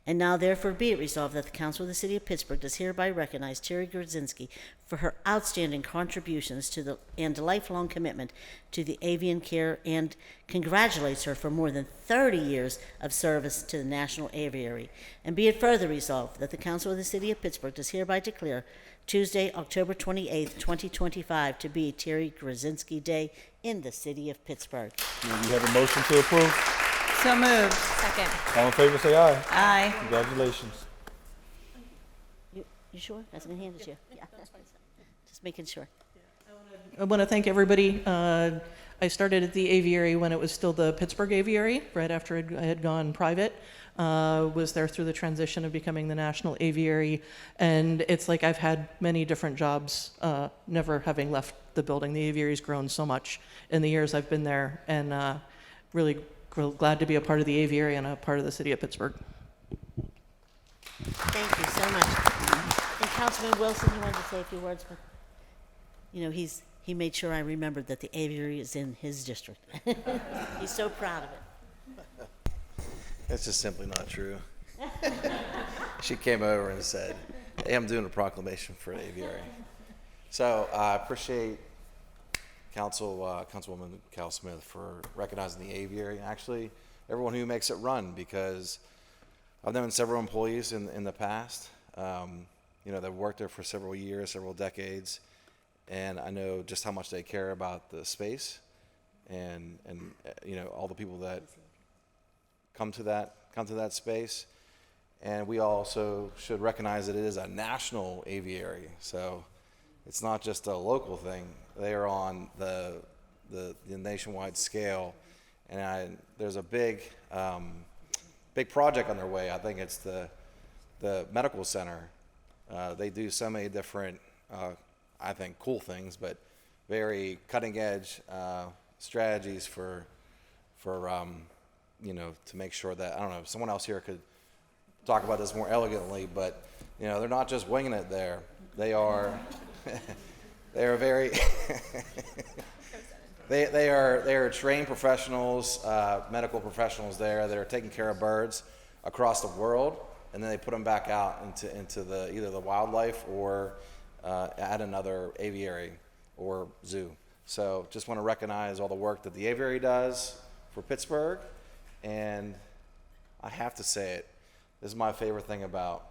And now, therefore, be it resolved that the Council of the City of Pittsburgh does hereby recognize Terry Grzinski for her outstanding contributions to and lifelong commitment to the avian care, and congratulates her for more than 30 years of service to the National Aviary. And be it further resolved that the Council of the City of Pittsburgh does hereby declare Tuesday, October 28th, 2025, to be Terry Grzinski Day in the City of Pittsburgh. Do we have a motion to approve? So moved. Second. All in favor, say aye. Aye. Congratulations. You sure? I was going to hand it to you. Yeah. Just making sure. I want to thank everybody. I started at the aviary when it was still the Pittsburgh Aviary, right after I had gone private. Was there through the transition of becoming the National Aviary. And it's like I've had many different jobs, never having left the building. The aviary's grown so much in the years I've been there, and really glad to be a part of the aviary and a part of the City of Pittsburgh. Thank you so much. And Councilman Wilson, you wanted to say a few words, but he's he made sure I remembered that the aviary is in his district. He's so proud of it. It's just simply not true. She came over and said, hey, I'm doing a proclamation for an aviary. So I appreciate Councilwoman Cal Smith for recognizing the aviary, and actually everyone who makes it run, because I've known several employees in the past, they've worked there for several years, several decades, and I know just how much they care about the space and all the people that come to that space. And we also should recognize that it is a national aviary, so it's not just a local thing. They are on the nationwide scale, and there's a big project on their way. I think it's the medical center. They do so many different, I think, cool things, but very cutting edge strategies for to make sure that, I don't know, someone else here could talk about this more elegantly, but they're not just winging it there. They are they are very they are trained professionals, medical professionals there that are taking care of birds across the world, and then they put them back out into either the wildlife or at another aviary or zoo. So just want to recognize all the work that the aviary does for Pittsburgh, and I have to say it, this is my favorite thing about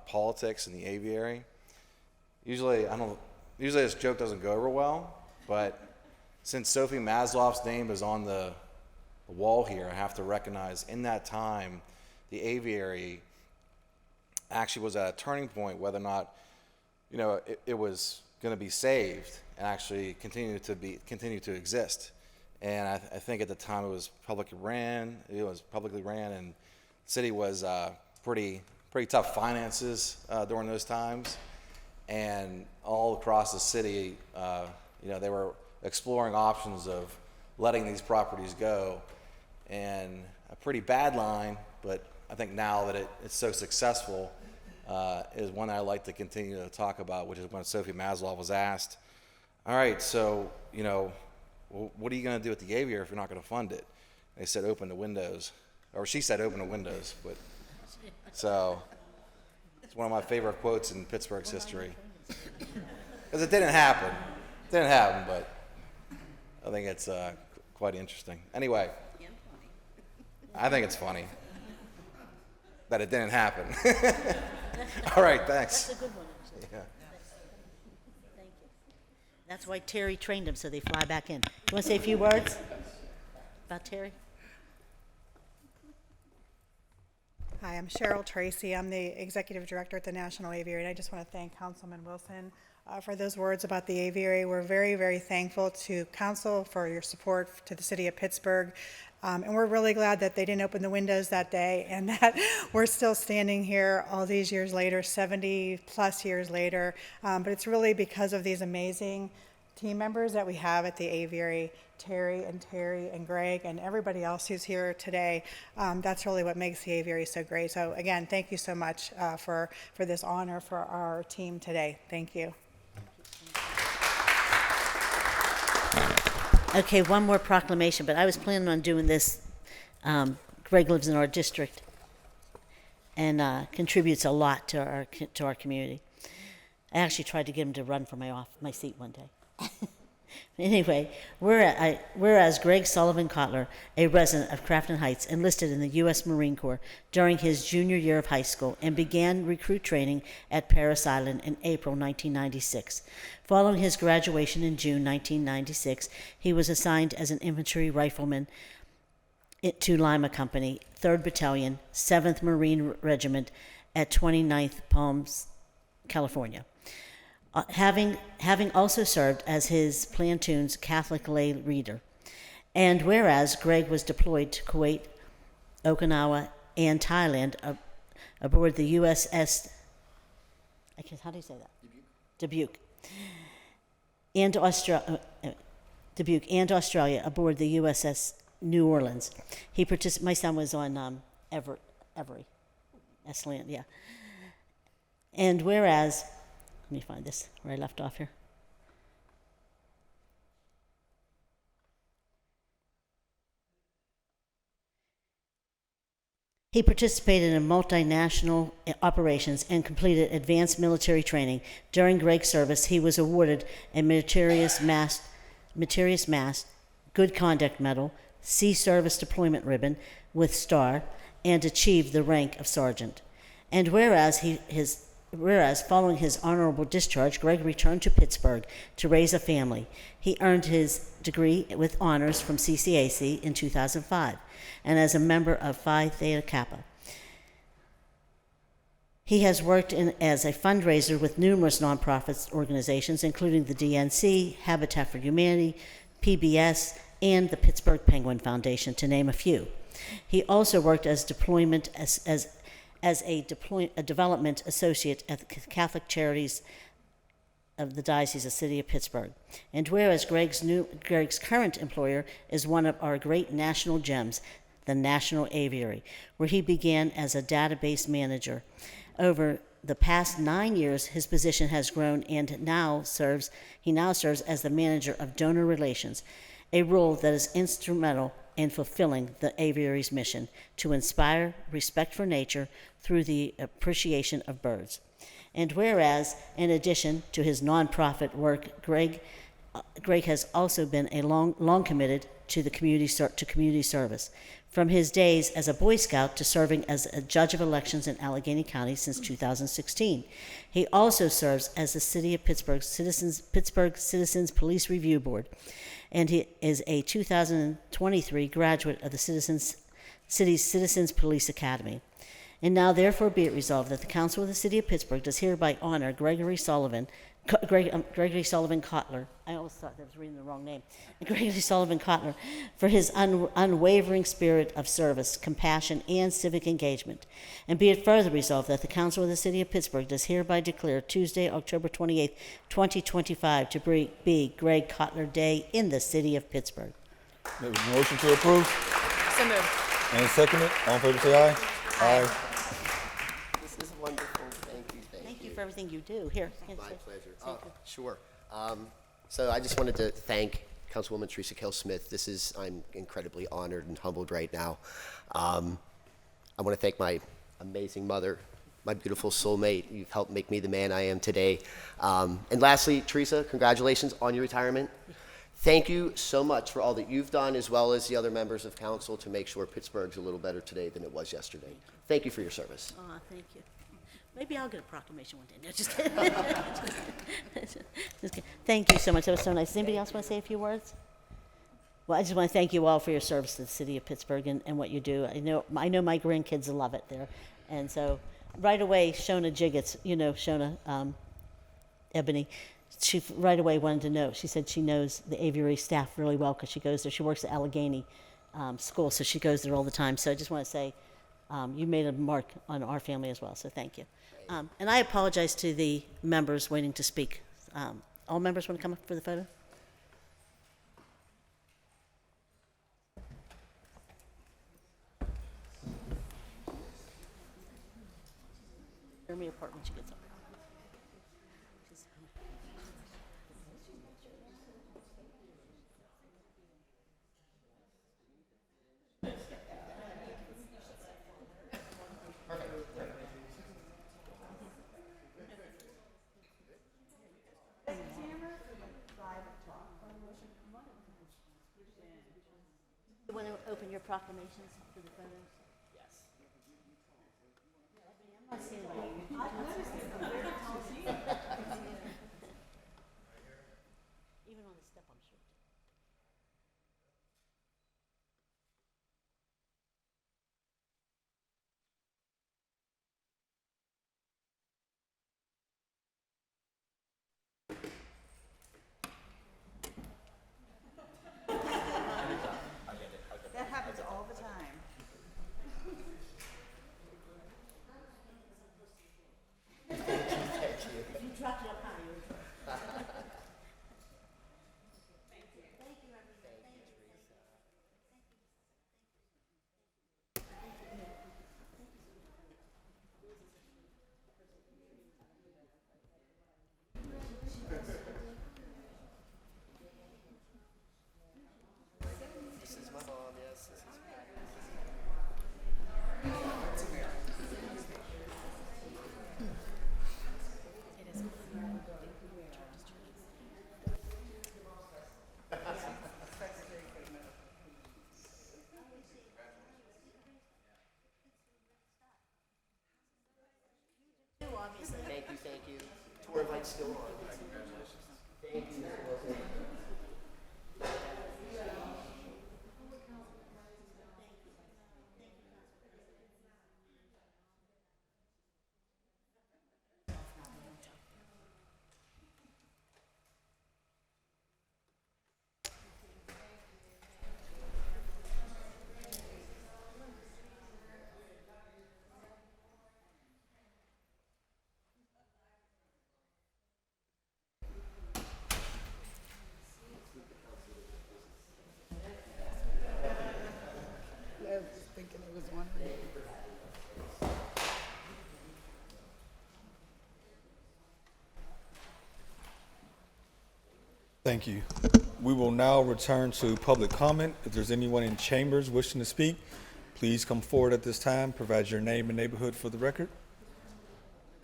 politics and the aviary. Usually this joke doesn't go over well, but since Sophie Masloff's name is on the wall here, I have to recognize in that time, the aviary actually was at a turning point, whether or not, it was going to be saved and actually continue to exist. And I think at the time it was publicly ran, and the city was pretty tough finances during those times. And all across the city, they were exploring options of letting these properties go. And a pretty bad line, but I think now that it's so successful, is one I like to continue to talk about, which is when Sophie Masloff was asked, all right, so, what are you going to do with the aviary if you're not going to fund it? They said, open the windows. Or she said, open the windows. But so it's one of my favorite quotes in Pittsburgh's history. Because it didn't happen. But I think it's quite interesting. Anyway, I think it's funny that it didn't happen. All right, thanks. That's a good one, actually. Yeah. Thank you. That's why Terry trained them, so they fly back in. You want to say a few words about Terry? Hi, I'm Cheryl Tracy. I'm the Executive Director at the National Aviary, and I just want to thank Councilman Wilson for those words about the aviary. We're very, very thankful to Council for your support to the City of Pittsburgh, and we're really glad that they didn't open the windows that day and that we're still standing here all these years later, 70 plus years later, but it's really because of these amazing team members that we have at the aviary. Terry and Greg and everybody else who's here today. That's really what makes the aviary so great. So again, thank you so much for this honor for our team today. Thank you. Okay, one more proclamation, but I was planning on doing this. Greg lives in our district and contributes a lot to our community. I actually tried to get him to run for my seat one day. Anyway, whereas Greg Sullivan Kotler, a resident of Crafton Heights, enlisted in the U.S. Marine Corps during his junior year of high school and began recruit training at Parris Island in April 1996. Following his graduation in June 1996, he was assigned as an infantry rifleman to Lima Company, 3rd Battalion, 7th Marine Regiment at 29th Palms, California. Having also served as his platoon's Catholic lay reader. And whereas Greg was deployed to Kuwait, Okinawa, and Thailand aboard the USS, how do you say that? Dubuque. Dubuque and Australia aboard the USS New Orleans. My son was on Every. Esland, yeah. And whereas, let me find this, where I left off here. He participated in multinational operations and completed advanced military training. During Greg's service, he was awarded a Meritorious Mass, Good Conduct Medal, Sea Service Deployment Ribbon with Star, and achieved the rank of sergeant. And whereas following his honorable discharge, Greg returned to Pittsburgh to raise a family. He earned his degree with honors from CCAC in 2005, and as a member of Phi Theta Kappa. He has worked as a fundraiser with numerous nonprofit organizations, including the DNC, Habitat for Humanity, PBS, and the Pittsburgh Penguin Foundation, to name a few. He also worked as a development associate at the Catholic Charities of the Diocese of City of Pittsburgh. And whereas Greg's current employer is one of our great national gems, the National Aviary, where he began as a database manager. Over the past 9 years, his position has grown, and he now serves as the manager of donor relations, a role that is instrumental in fulfilling the aviary's mission to inspire respect for nature through the appreciation of birds. And whereas, in addition to his nonprofit work, Greg has also been long committed to the community service. From his days as a Boy Scout to serving as a judge of elections in Allegheny County since 2016. He also serves as the City of Pittsburgh Citizens Police Review Board, and he is a 2023 graduate of the City's Citizens Police Academy. And now therefore be it resolved that the Council of the City of Pittsburgh does hereby honor Gregory Sullivan Kotler. I always thought I was reading the wrong name. Gregory Sullivan Kotler for his unwavering spirit of service, compassion, and civic engagement. And be it further resolved that the Council of the City of Pittsburgh does hereby declare Tuesday, October 28th, 2025 to be Greg Kotler Day in the City of Pittsburgh. There was a motion to approve. So moved. And seconded. All in favor, say aye. Aye. This is wonderful. Thank you. Thank you for everything you do. Here. My pleasure. Sure. So I just wanted to thank Councilwoman Teresa Kell-Smith. I'm incredibly honored and humbled right now. I want to thank my amazing mother, my beautiful soulmate. You've helped make me the man I am today. And lastly, Teresa, congratulations on your retirement. Thank you so much for all that you've done, as well as the other members of council, to make sure Pittsburgh's a little better today than it was yesterday. Thank you for your service. Thank you. Maybe I'll get a proclamation one day. No, just kidding. Just kidding. Thank you so much. That was so nice. Does anybody else want to say a few words? Well, I just want to thank you all for your service to the City of Pittsburgh and what you do. I know my grandkids love it there. And so right away, Shona Jiggets, Shona Ebony, she right away wanted to know. She said she knows the aviary staff really well because she goes there. She works at Allegheny School, so she goes there all the time. So I just want to say you made a mark on our family as well, so thank you. And I apologize to the members waiting to speak. All members want to come up for the photo? Tear me apart when she gets up. You want to open your proclamations for the photos? Yes. I'm not seeing it. Even on the step, I'm sure. That happens all the time. Thank you. Thank you. Tour light's still on. Thank you, Mr. Wilson. I was just thinking it was one. Thank you. We will now return to public comment. If there's anyone in chambers wishing to speak, please come forward at this time. Provide your name and neighborhood for the record.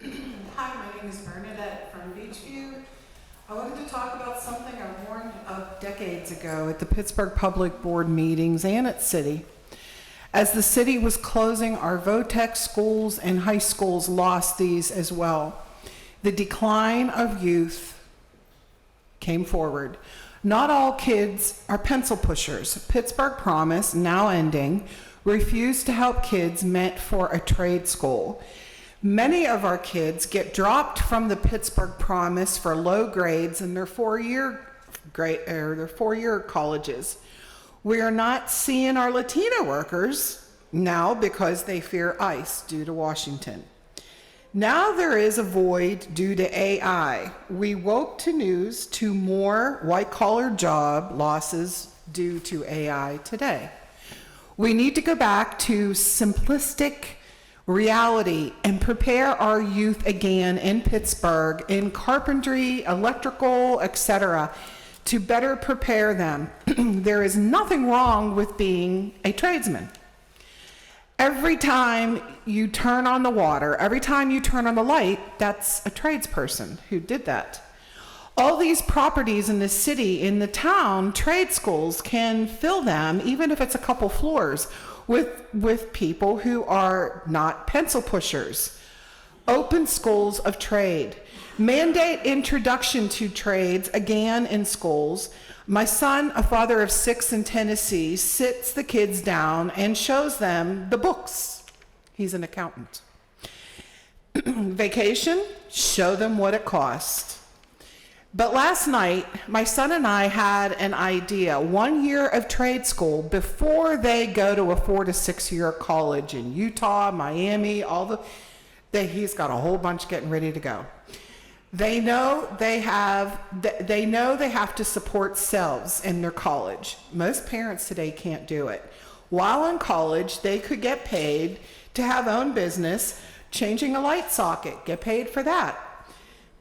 Hi, my name is Bernadette from Beachview. I wanted to talk about something I warned of decades ago at the Pittsburgh Public Board meetings and at City. As the city was closing, our VOTEC schools and high schools lost these as well. The decline of youth came forward. Not all kids are pencil pushers. Pittsburgh Promise, now ending, refused to help kids meant for a trade school. Many of our kids get dropped from the Pittsburgh Promise for low grades in their four-year colleges. We are not seeing our Latino workers now because they fear ICE due to Washington. Now there is a void due to AI. We woke to news to more white-collar job losses due to AI today. We need to go back to simplistic reality and prepare our youth again in Pittsburgh, in carpentry, electrical, etc., to better prepare them. There is nothing wrong with being a tradesman. Every time you turn on the water, every time you turn on the light, that's a tradesperson who did that. All these properties in the city, in the town, trade schools can fill them, even if it's a couple floors, with people who are not pencil pushers. Open schools of trade. Mandate introduction to trades again in schools. My son, a father of 6 in Tennessee, sits the kids down and shows them the books. He's an accountant. Vacation, show them what it costs. But last night, my son and I had an idea, 1 year of trade school before they go to a 4 to 6 year college in Utah, Miami, he's got a whole bunch getting ready to go. They know they have to support selves in their college. Most parents today can't do it. While in college, they could get paid to have own business, changing a light socket, get paid for that.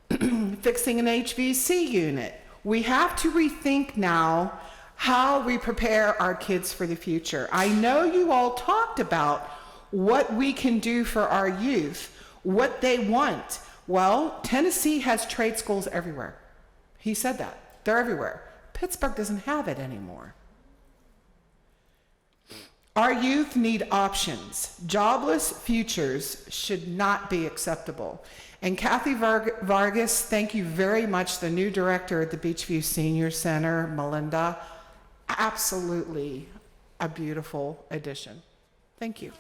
Fixing an HVAC unit. We have to rethink now how we prepare our kids for the future. I know you all talked about what we can do for our youth, what they want. Well, Tennessee has trade schools everywhere. He said that. They're everywhere. Pittsburgh doesn't have it anymore. Our youth need options. Jobless futures should not be acceptable. And Kathy Vargas, thank you very much, the new director at the Beachview Senior Center, Melinda. Absolutely a beautiful addition. Thank you.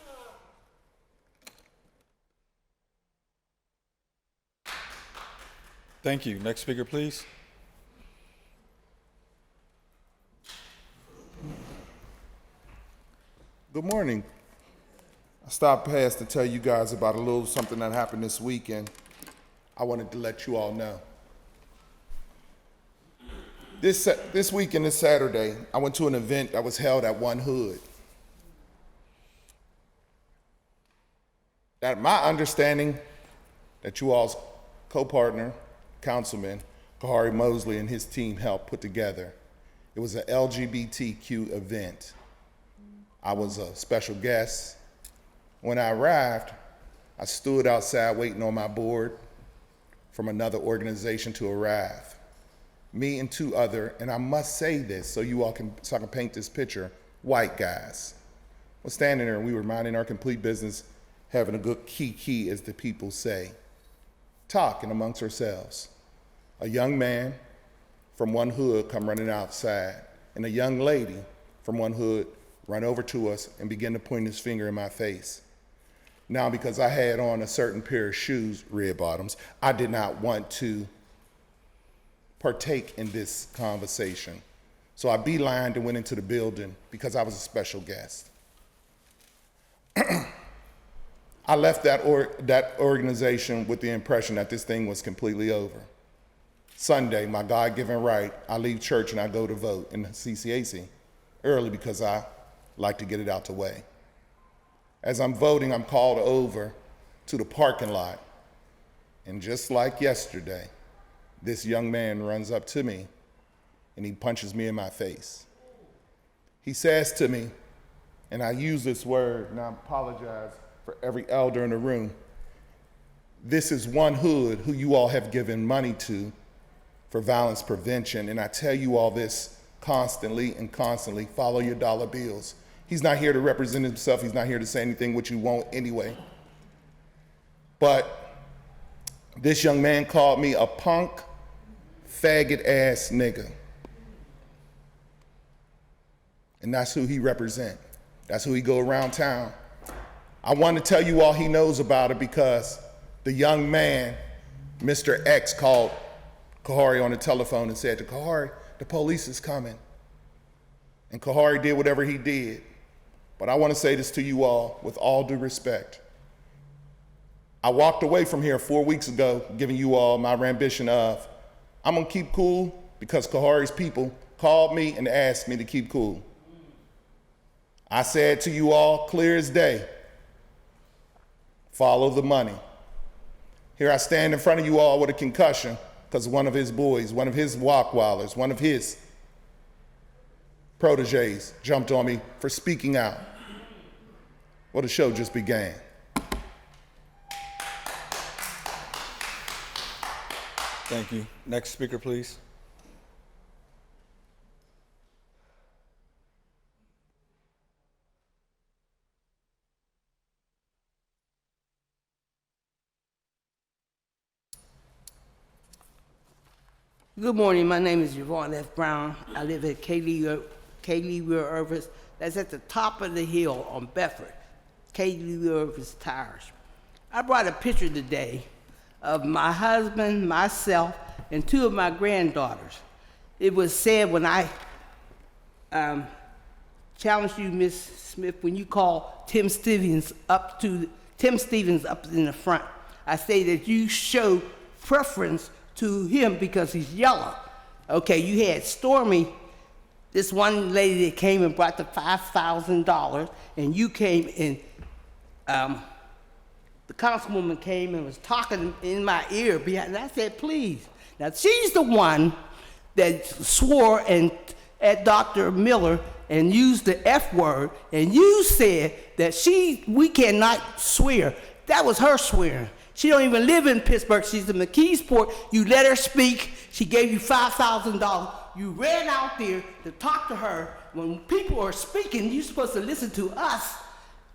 Thank you. Next speaker, please. Good morning. I stopped past to tell you guys about a little something that happened this weekend. I wanted to let you all know. This weekend, this Saturday, I went to an event that was held at One Hood. That my understanding that you all's co-partner, Councilman Kahari Mosley and his team helped put together. It was an LGBTQ event. I was a special guest. When I arrived, I stood outside waiting on my board from another organization to arrive. Me and two other, and I must say this so I can paint this picture, white guys. We're standing there and we were minding our complete business, having a good kiki, as the people say, talking amongst ourselves. A young man from one hood come running outside, and a young lady from one hood run over to us and begin to point his finger in my face. Now, because I had on a certain pair of shoes, red bottoms, I did not want to partake in this conversation. So I beelined and went into the building because I was a special guest. I left that organization with the impression that this thing was completely over. Sunday, my God-given right, I leave church and I go to vote in the CCAC early because I like to get it out the way. As I'm voting, I'm called over to the parking lot. And just like yesterday, this young man runs up to me and he punches me in my face. He says to me, and I use this word, and I apologize for every elder in the room, this is one hood who you all have given money to for violence prevention, and I tell you all this constantly and constantly, follow your dollar bills. He's not here to represent himself. He's not here to say anything which you won't anyway. But this young man called me a punk, faggot-ass nigga. And that's who he represent. That's who he go around town. I want to tell you all he knows about it because the young man, Mr. X, called Kahari on the telephone and said to Kahari, the police is coming. And Kahari did whatever he did. But I want to say this to you all with all due respect. I walked away from here 4 weeks ago, giving you all my rendition of, I'm going to keep cool because Kahari's people called me and asked me to keep cool. I said to you all, clear as day, follow the money. Here I stand in front of you all with a concussion because one of his boys, one of his walkwallers, one of his proteges jumped on me for speaking out. Well, the show just began. Thank you. Next speaker, please. Good morning. My name is Yvonne F. Brown. I live at Kaylee Irvis. That's at the top of the hill on Bedford. Kaylee Irvis Tires. I brought a picture today of my husband, myself, and two of my granddaughters. It was said when I challenged you, Ms. Smith, when you called Tim Stevens up in the front. I say that you show preference to him because he's yellow. Okay, you had Stormy, this one lady that came and brought the $5,000, and you came and the councilwoman came and was talking in my ear behind, and I said, please. Now, she's the one that swore at Dr. Miller and used the F word, and you said that we cannot swear. That was her swearing. She don't even live in Pittsburgh. She's in McKeesport. You let her speak. She gave you $5,000. You ran out there to talk to her. When people are speaking, you're supposed to listen to us.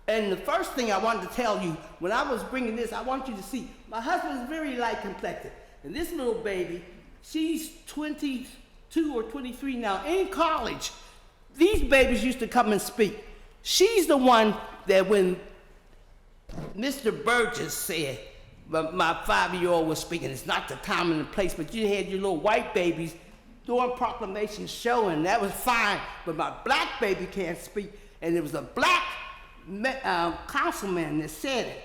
And the first thing I wanted to tell you, when I was bringing this, I want you to see, my husband is very light complected. And this little baby, she's 22 or 23 now, in college. These babies used to come and speak. She's the one that when Mr. Burgess said, but my 5-year-old was speaking, it's not the time and the place, but you had your little white babies doing proclamations showing, that was fine, but my black baby can't speak, and it was a black councilman that said it.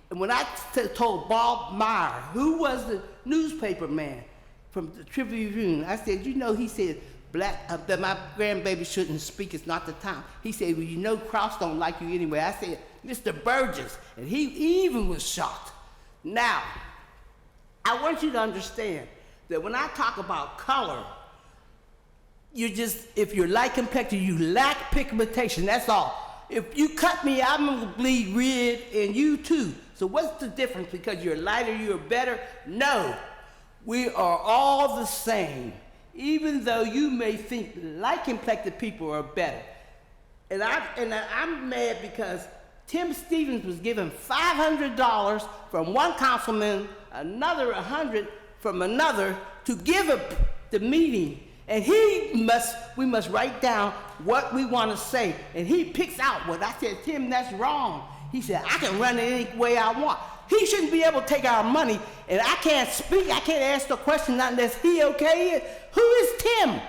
And when I told Bob Meyer, who was the newspaper man from the Tribune, I said, you know, he said, that my grandbaby shouldn't speak, it's not the time. He said, well, you know Krause don't like you anyway. I said, Mr. Burgess, and he even was shocked. Now, I want you to understand that when I talk about color, if you're light complected, you lack pigmentation, that's all. If you cut me, I'm gonna bleed red, and you too. So what's the difference? Because you're lighter, you're better? No, we are all the same. Even though you may think light-complected people are better. And I'm mad because Tim Stevens was given $500 from one councilman, another 100 from another to give the meeting. And we must write down what we want to say. And he picks out what I said, Tim, that's wrong. He said, I can run it any way I want. He shouldn't be able to take our money, and I can't speak, I can't ask the question unless he okay it. Who is Tim?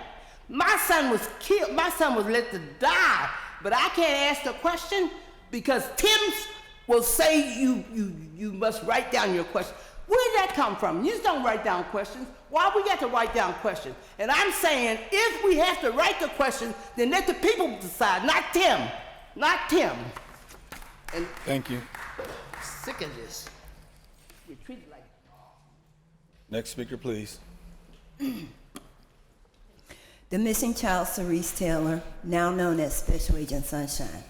My son was killed, my son was let to die, but I can't ask the question because Tim will say you must write down your question. Where did that come from? You just don't write down questions. Why we got to write down questions? And I'm saying if we have to write the questions, then let the people decide, not Tim. Not Tim. And Thank you. sick of this. You're treated like Next speaker, please. The missing child, Cerise Taylor, now known as Special Agent Sunshine.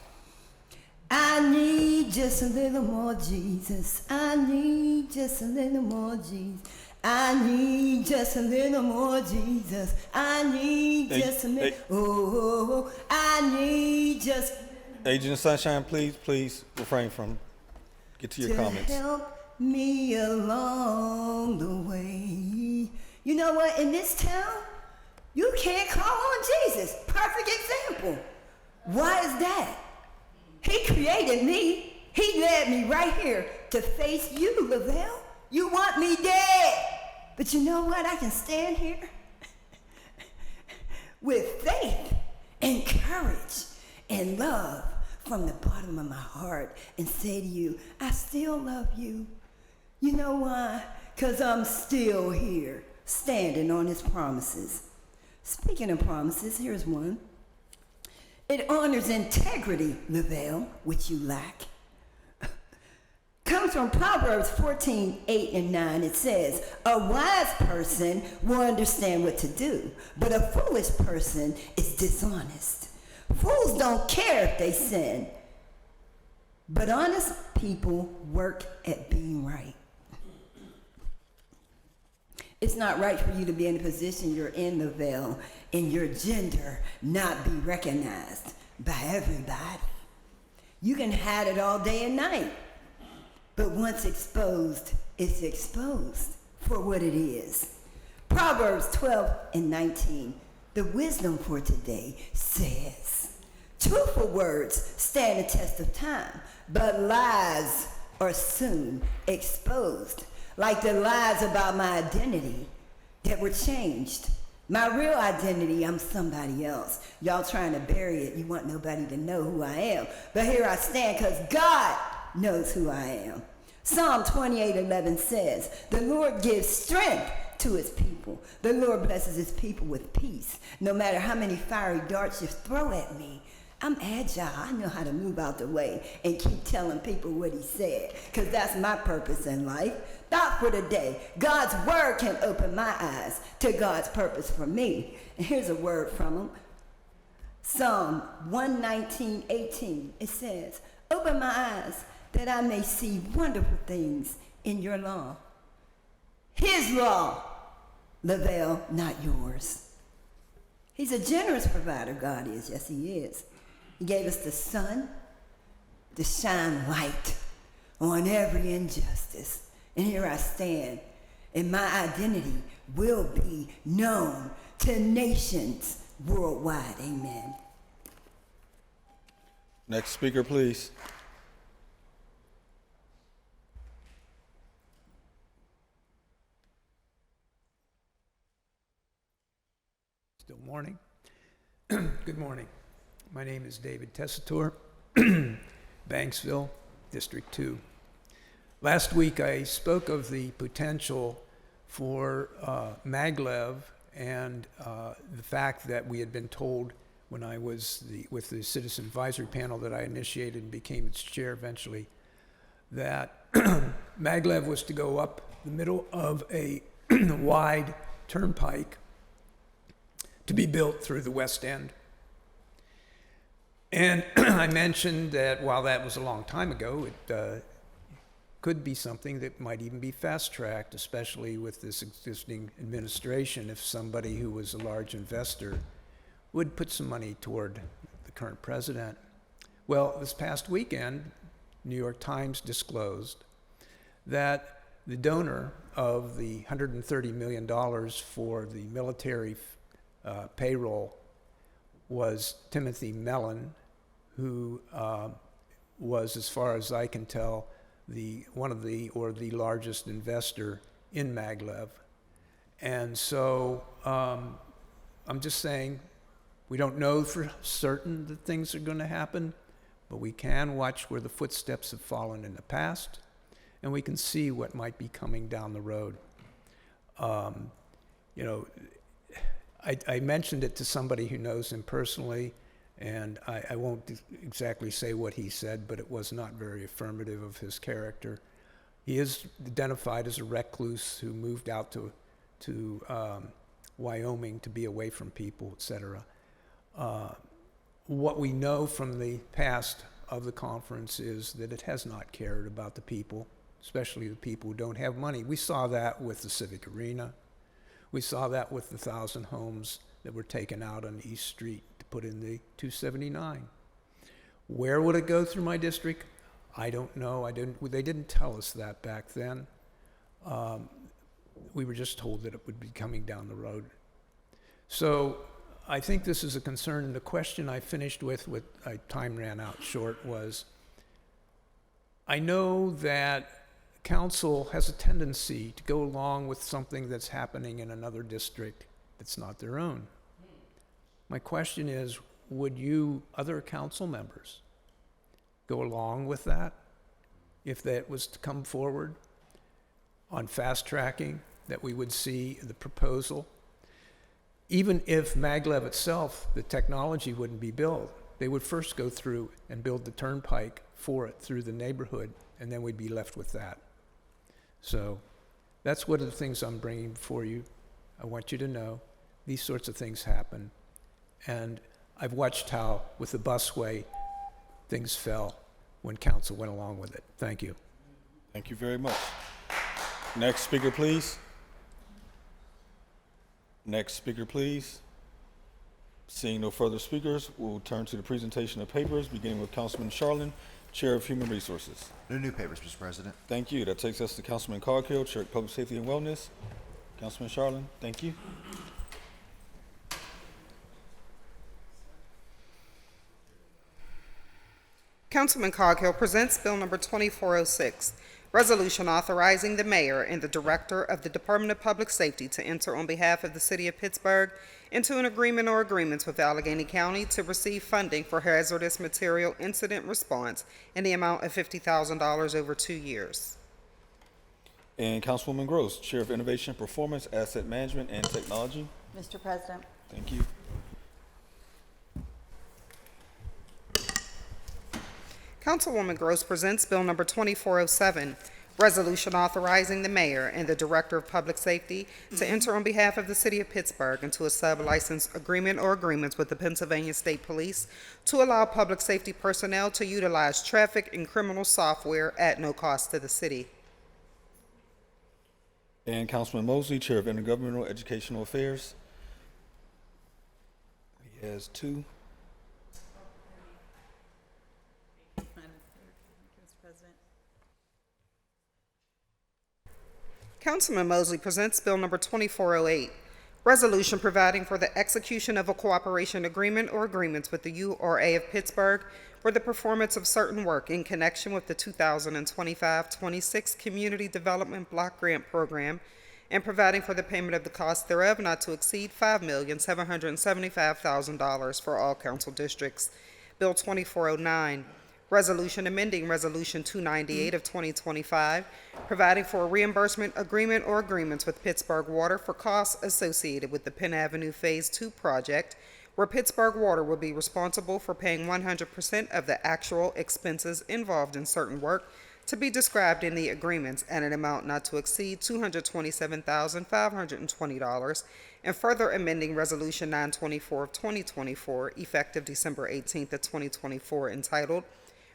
I need just a little more Jesus. I need just a little more Jesus. I need just a little more Jesus. I need just a little. Oh, I need just. Agent Sunshine, please refrain from. Get to your comments. Help me along the way. You know what? In this town, you can't call on Jesus. Perfect example. Why is that? He created me. He led me right here to face you, Lavelle. You want me dead. But you know what? I can stand here with faith and courage and love from the bottom of my heart and say to you, I still love you. You know why? Because I'm still here, standing on his promises. Speaking of promises, here's one. It honors integrity, Lavelle, which you lack. Comes from Proverbs 14:8-9. It says, a wise person will understand what to do, but a foolish person is dishonest. Fools don't care if they sin, but honest people work at being right. It's not right for you to be in the position you're in, Lavelle, and your gender not be recognized by everybody. You can hide it all day and night, but once exposed, it's exposed for what it is. Proverbs 12:19, the wisdom for today says, truthful words stand the test of time, but lies are soon exposed. Like the lies about my identity that were changed. My real identity, I'm somebody else. Y'all trying to bury it. You want nobody to know who I am. But here I stand because God knows who I am. Psalm 28:11 says, the Lord gives strength to his people. The Lord blesses his people with peace. No matter how many fiery darts you throw at me, I'm agile. I know how to move out the way and keep telling people what he said, because that's my purpose in life. Thought for the day. God's word can open my eyes to God's purpose for me. And here's a word from him. Psalm 119:18. It says, open my eyes that I may see wonderful things in your law. His law, Lavelle, not yours. He's a generous provider, God is. Yes, he is. He gave us the sun to shine light on every injustice. And here I stand, and my identity will be known to nations worldwide. Amen. Next speaker, please. Still morning. Good morning. My name is David Tessitore, Banksville, District 2. Last week I spoke of the potential for maglev and the fact that we had been told when I was with the Citizen Advisory Panel that I initiated and became its chair eventually, that maglev was to go up the middle of a wide turnpike to be built through the West End. And I mentioned that while that was a long time ago, it could be something that might even be fast-tracked, especially with this existing administration, if somebody who was a large investor would put some money toward the current president. Well, this past weekend, New York Times disclosed that the donor of the $130 million for the military payroll was Timothy Mellon, who was, as far as I can tell, the largest investor in maglev. And so I'm just saying, we don't know for certain that things are going to happen, but we can watch where the footsteps have fallen in the past, and we can see what might be coming down the road. You know, I mentioned it to somebody who knows him personally, and I won't exactly say what he said, but it was not very affirmative of his character. He is identified as a recluse who moved out to Wyoming to be away from people, etc. What we know from the past of the conference is that it has not cared about the people, especially the people who don't have money. We saw that with the Civic Arena. We saw that with the 1,000 homes that were taken out on East Street to put in the 279. Where would it go through my district? I don't know. They didn't tell us that back then. We were just told that it would be coming down the road. So I think this is a concern, and the question I finished with time ran out short, was I know that council has a tendency to go along with something that's happening in another district that's not their own. My question is, would you, other council members, go along with that if that was to come forward on fast tracking, that we would see the proposal? Even if maglev itself, the technology wouldn't be built, they would first go through and build the turnpike for it through the neighborhood, and then we'd be left with that. So that's one of the things I'm bringing before you. I want you to know these sorts of things happen. And I've watched how, with the busway, things fell when council went along with it. Thank you. Thank you very much. Next speaker, please. Next speaker, please. Seeing no further speakers, we'll turn to the presentation of papers, beginning with Councilman Charlin, Chair of Human Resources. No new papers, Mr. President. Thank you. That takes us to Councilman Coghill, Chair of Public Safety and Wellness. Councilman Charlin, thank you. Councilman Coghill presents Bill number 2406, resolution authorizing the mayor and the director of the Department of Public Safety to enter on behalf of the city of Pittsburgh into an agreement or agreements with Allegheny County to receive funding for hazardous material incident response in the amount of $50,000 over 2 years. And Councilwoman Gross, Chair of Innovation, Performance, Asset Management, and Technology. Mr. President. Thank you. Councilwoman Gross presents Bill number 2407, resolution authorizing the mayor and the director of public safety to enter on behalf of the city of Pittsburgh into a sub-license agreement or agreements with the Pennsylvania State Police to allow public safety personnel to utilize traffic and criminal software at no cost to the city. And Councilman Mosley, Chair of Intergovernmental Educational Affairs. He has two. Councilman Mosley presents Bill number 2408, resolution providing for the execution of a cooperation agreement or agreements with the URA of Pittsburgh for the performance of certain work in connection with the 2025-26 Community Development Block Grant Program and providing for the payment of the cost thereof not to exceed $5,775,000 for all council districts. Bill 2409, resolution amending Resolution 298 of 2025, providing for a reimbursement agreement or agreements with Pittsburgh Water for costs associated with the Penn Avenue Phase 2 project, where Pittsburgh Water will be responsible for paying 100% of the actual expenses involved in certain work to be described in the agreements at an amount not to exceed $227,520, and further amending Resolution 924 of 2024, effective December 18th of 2024, entitled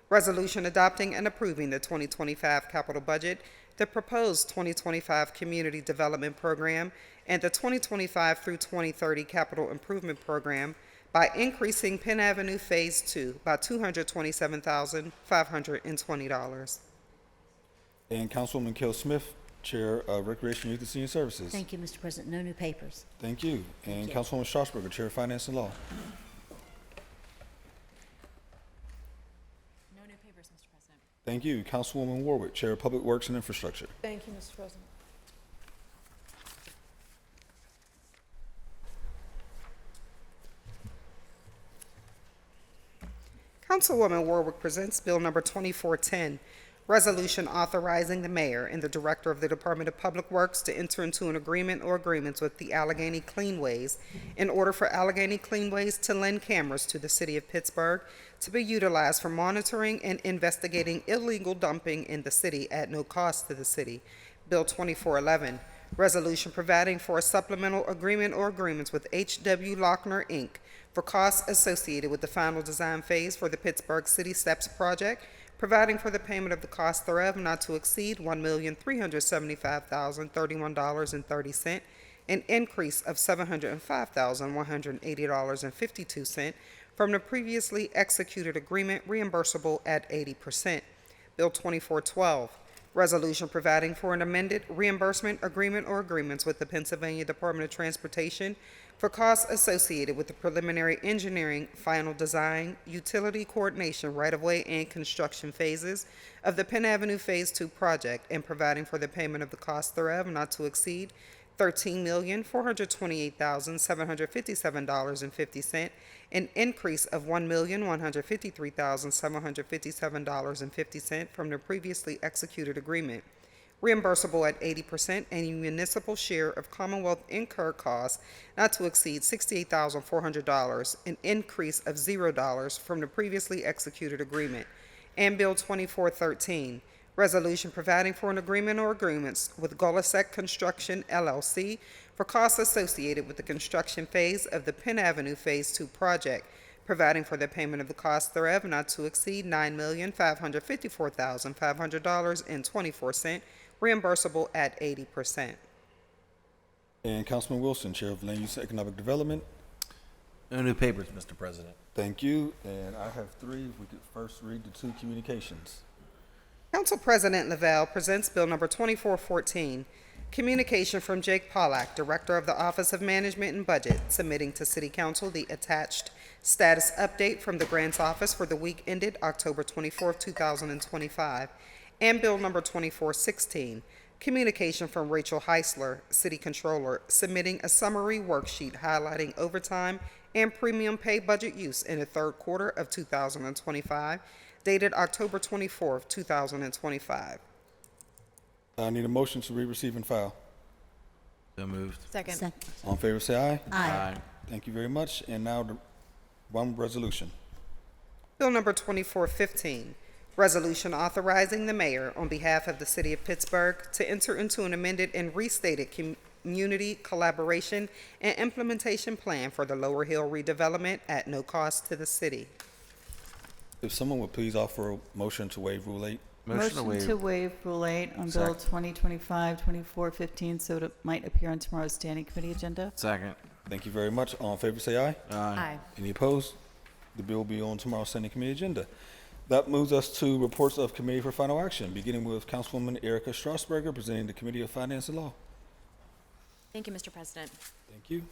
Resolution Adopting and Approving the 2025 Capital Budget, the proposed 2025 Community Development Program, and the 2025 through 2030 Capital Improvement Program by increasing Penn Avenue Phase 2 by $227,520. And Councilwoman Kell Smith, Chair of Recreation, Youth, and Senior Services. Thank you, Mr. President. No new papers. Thank you. And Councilwoman Strasburger, Chair of Finance and Law. No new papers, Mr. President. Thank you. Councilwoman Warwick, Chair of Public Works and Infrastructure. Thank you, Mr. President. Councilwoman Warwick presents Bill Number 2410, Resolution authorizing the mayor and the director of the Department of Public Works to enter into an agreement or agreements with the Allegheny Cleanways in order for Allegheny Cleanways to lend cameras to the city of Pittsburgh to be utilized for monitoring and investigating illegal dumping in the city at no cost to the city. Bill 2411, Resolution providing for a supplemental agreement or agreements with H.W. Lochner, Inc. for costs associated with the final design phase for the Pittsburgh City Steps project, providing for the payment of the cost thereof not to exceed $1,375,031.30, an increase of $705,180.52 from the previously executed agreement, reimbursable at 80%. Bill 2412, Resolution providing for an amended reimbursement agreement or agreements with the Pennsylvania Department of Transportation for costs associated with the preliminary engineering, final design, utility coordination, right-of-way, and construction phases of the Penn Avenue Phase 2 project, and providing for the payment of the cost thereof not to exceed $13,428,757.50, an increase of $1,153,757.50 from the previously executed agreement, reimbursable at 80%, and a municipal share of Commonwealth incurred costs not to exceed $68,400, an increase of $0 from the previously executed agreement. And Bill 2413, Resolution providing for an agreement or agreements with Golisek Construction, LLC, for costs associated with the construction phase of the Penn Avenue Phase 2 project, providing for the payment of the cost thereof not to exceed $9,554,500.24, reimbursable at 80%. And Councilman Wilson, Chair of Land Use and Economic Development. No new papers, Mr. President. Thank you. And I have three. We could first read the two communications. Council President Lavelle presents Bill Number 2414, communication from Jake Pollack, Director of the Office of Management and Budget, submitting to City Council the attached status update from the Grants Office for the week ended October 24, 2025, and Bill Number 2416, communication from Rachel Heisler, City Controller, submitting a summary worksheet highlighting overtime and premium pay budget use in the third quarter of 2025, dated October 24, 2025. I need a motion to read, receive, and file. So moved. Second. All in favor, say aye. Aye. Thank you very much. And now the one resolution. Bill Number 2415, resolution authorizing the mayor on behalf of the city of Pittsburgh to enter into an amended and restated community collaboration and implementation plan for the Lower Hill redevelopment at no cost to the city. If someone would please offer a motion to waive Rule 8. Motion to waive Rule 8 on Bill Second. 2025-2415 so it might appear on tomorrow's standing committee agenda. Second. Thank you very much. All in favor, say aye. Aye. Any opposed? The bill will be on tomorrow's standing committee agenda. That moves us to reports of committee for final action, beginning with Councilwoman Erica Strasburger presenting the Committee of Finance and Law. Thank you, Mr. President. Thank you.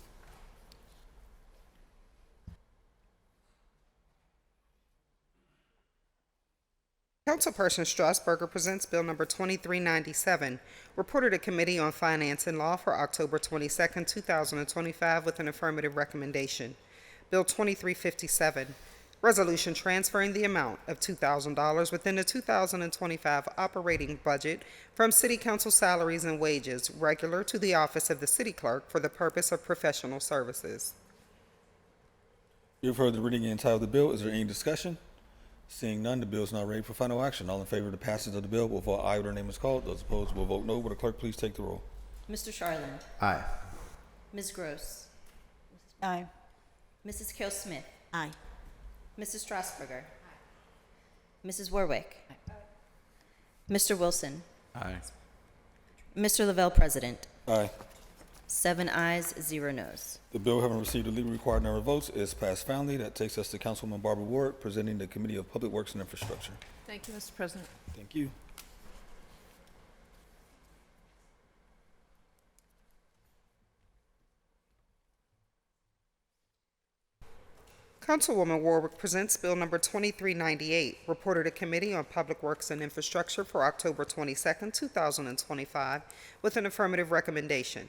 Councilperson Strasburger presents Bill Number 2397, reported to Committee on Finance and Law for October 22, 2025, with an affirmative recommendation. Bill 2357, resolution transferring the amount of $2,000 within the 2025 operating budget from City Council salaries and wages regular to the Office of the City Clerk for the purpose of professional services. You've heard the reading and title of the bill. Is there any discussion? Seeing none, the bill is now ready for final action. All in favor of the passage of the bill will vote aye when their name is called. Those opposed will vote no. Will the clerk please take the roll? Mr. Charland. Aye. Ms. Gross. Aye. Mrs. Kell Smith. Aye. Mrs. Strasburger. Mrs. Warwick. Mr. Wilson. Aye. Mr. Lavelle, President. Aye. 7 ayes, 0 noes. The bill, having received the legally required number of votes, is passed finally. That takes us to Councilwoman Barbara Ward, presenting the Committee of Public Works and Infrastructure. Thank you, Mr. President. Thank you. Councilwoman Warwick presents Bill number 2398, reported to Committee on Public Works and Infrastructure for October 22nd, 2025, with an affirmative recommendation.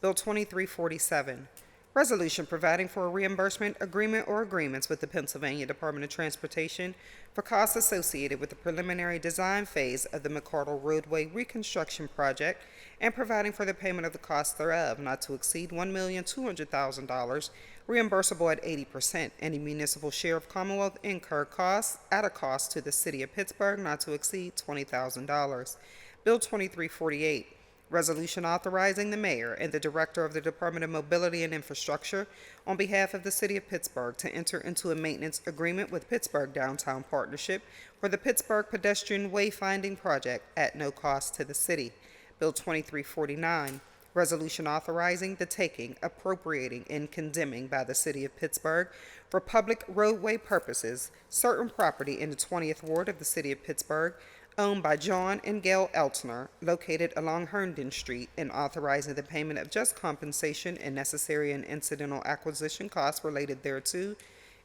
Bill 2347, resolution providing for a reimbursement agreement or agreements with the Pennsylvania Department of Transportation for costs associated with the preliminary design phase of the McCardle Roadway Reconstruction Project and providing for the payment of the costs thereof not to exceed $1,200,000, reimbursable at 80%, any municipal share of Commonwealth incurred costs at a cost to the City of Pittsburgh not to exceed $20,000. Bill 2348, resolution authorizing the mayor and the director of the Department of Mobility and Infrastructure on behalf of the City of Pittsburgh to enter into a maintenance agreement with Pittsburgh Downtown Partnership for the Pittsburgh Pedestrian Wayfinding Project at no cost to the city. Bill 2349, resolution authorizing the taking, appropriating, and condemning by the City of Pittsburgh for public roadway purposes certain property in the 20th Ward of the City of Pittsburgh owned by John and Gail Eltner, located along Herndon Street, and authorizing the payment of just compensation and necessary and incidental acquisition costs related thereto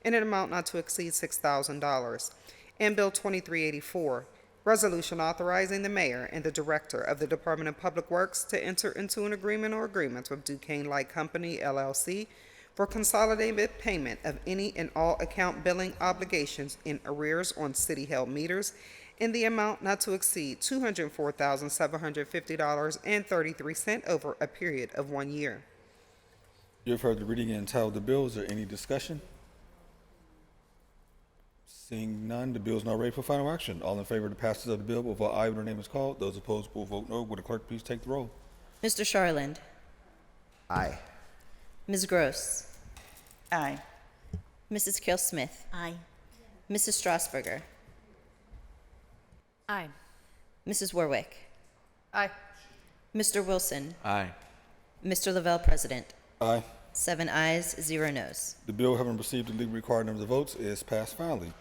in an amount not to exceed $6,000. And Bill 2384, resolution authorizing the mayor and the director of the Department of Public Works to enter into an agreement or agreements with Duquesne Light Company, LLC, for consolidated payment of any and all account billing obligations in arrears on city-held meters in the amount not to exceed $204,750.33 over a period of 1 year. You have heard the reading and title of the bill. Is there any discussion? Seeing none, the bill is now ready for final action. All in favor of the passage of the bill will vote aye when their name is called. Those opposed will vote no. Will the clerk please take the roll? Mr. Charland. Aye. Ms. Gross. Aye. Mrs. Kell Smith. Aye. Mrs. Strasburger. Aye. Mrs. Warwick. Aye. Mr. Wilson. Aye. Mr. Lavelle, President. Aye. 7 ayes, 0 noes. The bill, having received the legally required number of votes, is passed finally.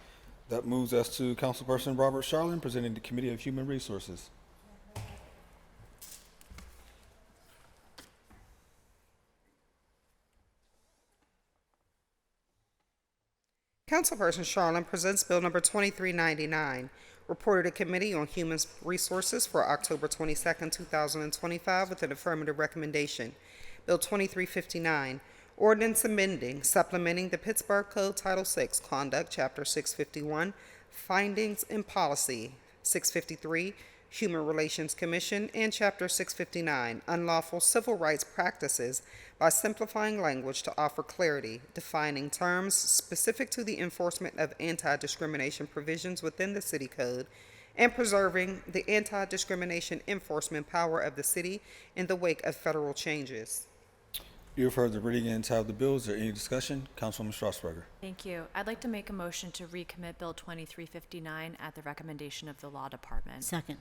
That moves us to Councilperson Robert Charlin, presenting the Committee of Human Resources. Councilperson Charlin presents Bill number 2399, reported to Committee on Human Resources for October 22nd, 2025, with an affirmative recommendation. Bill 2359, ordinance amending, supplementing the Pittsburgh Code Title VI, Conduct, Chapter 651, Findings and Policy, 653, Human Relations Commission, and Chapter 659, Unlawful Civil Rights Practices, by simplifying language to offer clarity, defining terms specific to the enforcement of anti-discrimination provisions within the city code, and preserving the anti-discrimination enforcement power of the city in the wake of federal changes. You have heard the reading and title of the bill. Is there any discussion? Councilwoman Strasburger. Thank you. I'd like to make a motion to recommit Bill 2359 at the recommendation of the Law Department. Second.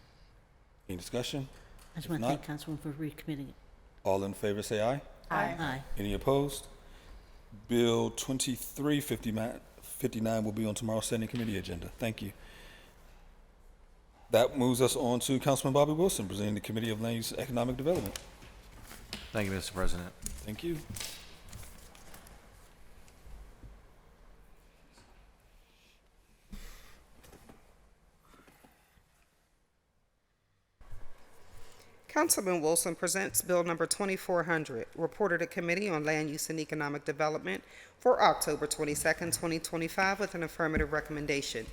Any discussion? I just want to thank Councilwoman for recommitting it. All in favor say aye. Aye. Aye. Any opposed? Bill 2359 will be on tomorrow's Standing Committee agenda. Thank you. That moves us on to Councilman Bobby Wilson, presenting the Committee of Land Use and Economic Development. Thank you, Mr. President. Thank you. Councilman Wilson presents Bill number 2400, reported to Committee on Land Use and Economic Development for October 22nd, 2025, with an affirmative recommendation.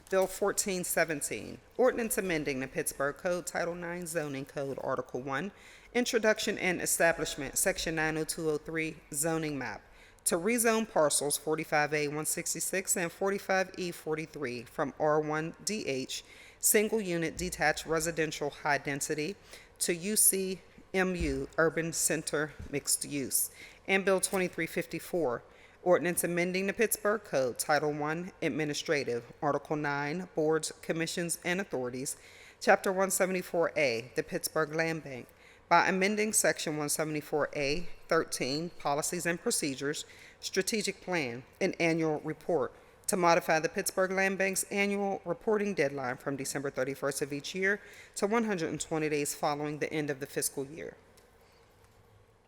Bill 1417, ordinance amending the Pittsburgh Code Title IX Zoning Code Article 1, Introduction and Establishment, Section 90203, Zoning Map, to rezone parcels 45A 166 and 45E 43 from R1DH, Single Unit Detached Residential High Density, to UC MU Urban Center Mixed Use, and Bill 2354, ordinance amending the Pittsburgh Code, Title I, Administrative, Article 9, Boards, Commissions, and Authorities, Chapter 174A, the Pittsburgh Land Bank, by amending Section 174A 13, Policies and Procedures, Strategic Plan, and Annual Report, to modify the Pittsburgh Land Bank's annual reporting deadline from December 31st of each year to 120 days following the end of the fiscal year.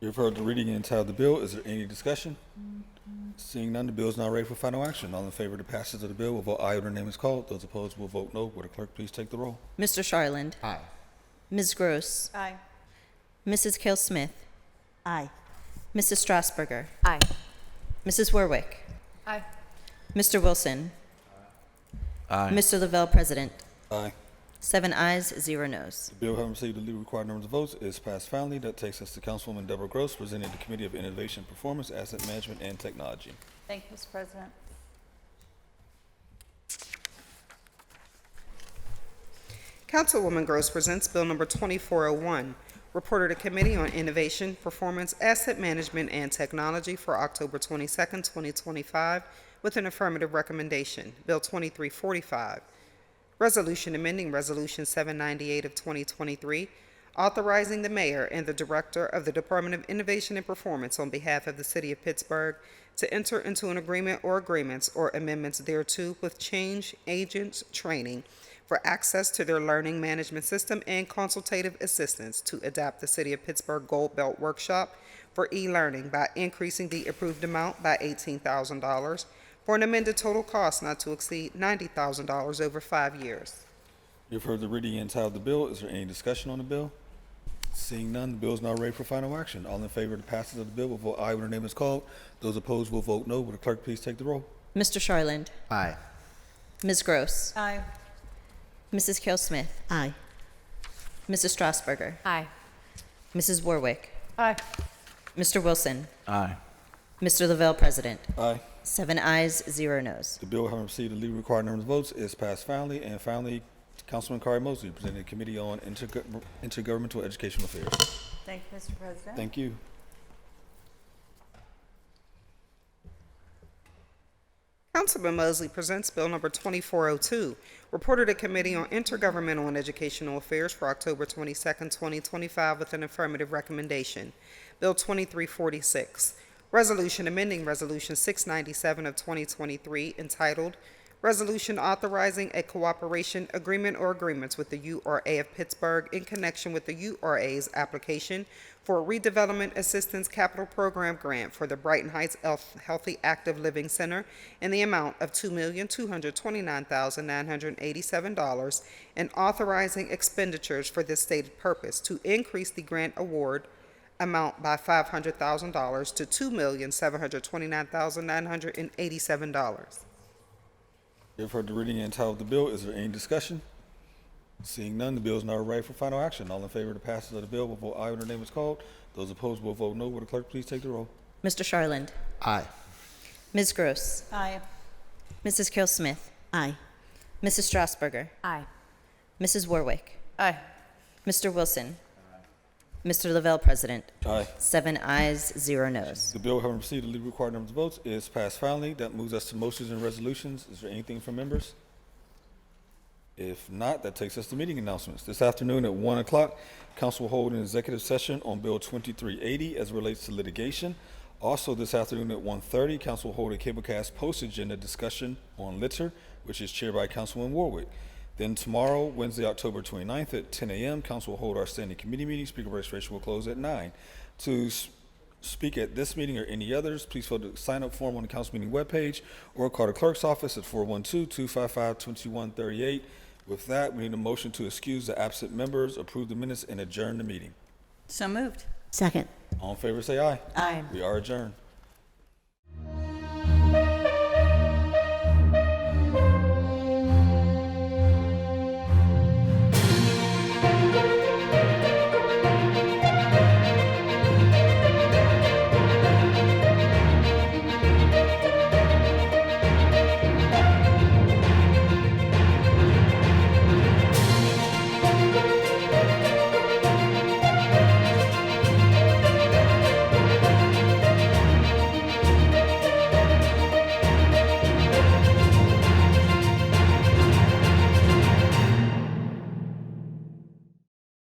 You've heard the reading and entitled the bill. Is there any discussion? Seeing none, the bill is now ready for final action. All in favor of the passage of the bill will vote aye when their name is called. Those opposed will vote no. Will the clerk please take the roll? Mr. Charland. Aye. Ms. Gross. Aye. Mrs. Kale-Smith. Aye. Mrs. Strasburger. Aye. Mrs. Warwick. Aye. Mr. Wilson. Aye. Mr. Lavelle, President. Aye. 7 ayes, 0 noes. The bill having received the legal required numbers of votes is passed finally. That takes us to Councilwoman Deborah Gross, presenting the Committee of Innovation, Performance, Asset Management, and Technology. Thank you, Mr. President. Councilwoman Gross presents Bill number 2401, reported to Committee on Innovation, Performance, Asset Management, and Technology for October 22nd, 2025, with an affirmative recommendation. Bill 2345, resolution amending Resolution 798 of 2023, authorizing the mayor and the director of the Department of Innovation and Performance on behalf of the City of Pittsburgh to enter into an agreement or agreements or amendments thereto with Change Agents Training for access to their learning management system and consultative assistance to adapt the City of Pittsburgh Gold Belt Workshop for e-learning by increasing the approved amount by $18,000 for an amended total cost not to exceed $90,000 over 5 years. You've heard the reading and entitled the bill. Is there any discussion on the bill? Seeing none, the bill is now ready for final action. All in favor of the passage of the bill will vote aye when their name is called. Those opposed will vote no. Will the clerk please take the roll? Mr. Charland. Aye. Ms. Gross. Aye. Mrs. Kale-Smith. Aye. Mrs. Strasburger. Aye. Mrs. Warwick. Aye. Mr. Wilson. Aye. Mr. Lavelle, President. Aye. 7 ayes, 0 noes. The bill having received the legal required numbers of votes is passed finally. And finally, Councilman Kari Mosley, presenting the Committee on Intergovernmental Educational Affairs. Thank you, Mr. President. Thank you. Councilman Mosley presents Bill number 2402, reported to Committee on Intergovernmental and Educational Affairs for October 22nd, 2025, with an affirmative recommendation. Bill 2346, resolution amending Resolution 697 of 2023, entitled Resolution Authorizing a Cooperation Agreement or Agreements with the URA of Pittsburgh in connection with the URA's application for a Redevelopment Assistance Capital Program grant for the Brighton Heights Healthy Active Living Center in the amount of $2,229,987 and authorizing expenditures for this stated purpose to increase the grant award amount by $500,000 to $2,729,987. You've heard the reading and entitled the bill. Is there any discussion? Seeing none, the bill is now ready for final action. All in favor of the passage of the bill will vote aye when their name is called. Those opposed will vote no. Will the clerk please take the roll? Mr. Charland. Aye. Ms. Gross. Aye. Mrs. Kale-Smith. Aye. Mrs. Strasburger. Aye. Mrs. Warwick. Aye. Mr. Wilson. Mr. Lavelle, President. Aye. 7 ayes, 0 noes. The bill having received the legal required numbers of votes is passed finally. That moves us to motions and resolutions. Is there anything from members? If not, that takes us to meeting announcements. This afternoon at 1 o'clock, Council will hold an executive session on Bill 2380 as it relates to litigation. Also this afternoon at 1:30, Council will hold a cablecast post-agenda discussion on litter, which is chaired by Councilman Warwick. Then tomorrow, Wednesday, October 29th at 10 a.m., Council will hold our standing committee meeting. Speaker registration will close at 9. To speak at this meeting or any others, please fill the sign-up form on the council meeting webpage or call the clerk's office at 412-255-2138. With that, we need a motion to excuse the absent members, approve the minutes, and adjourn the meeting. So moved. Second. All in favor, say aye. Aye. We are adjourned.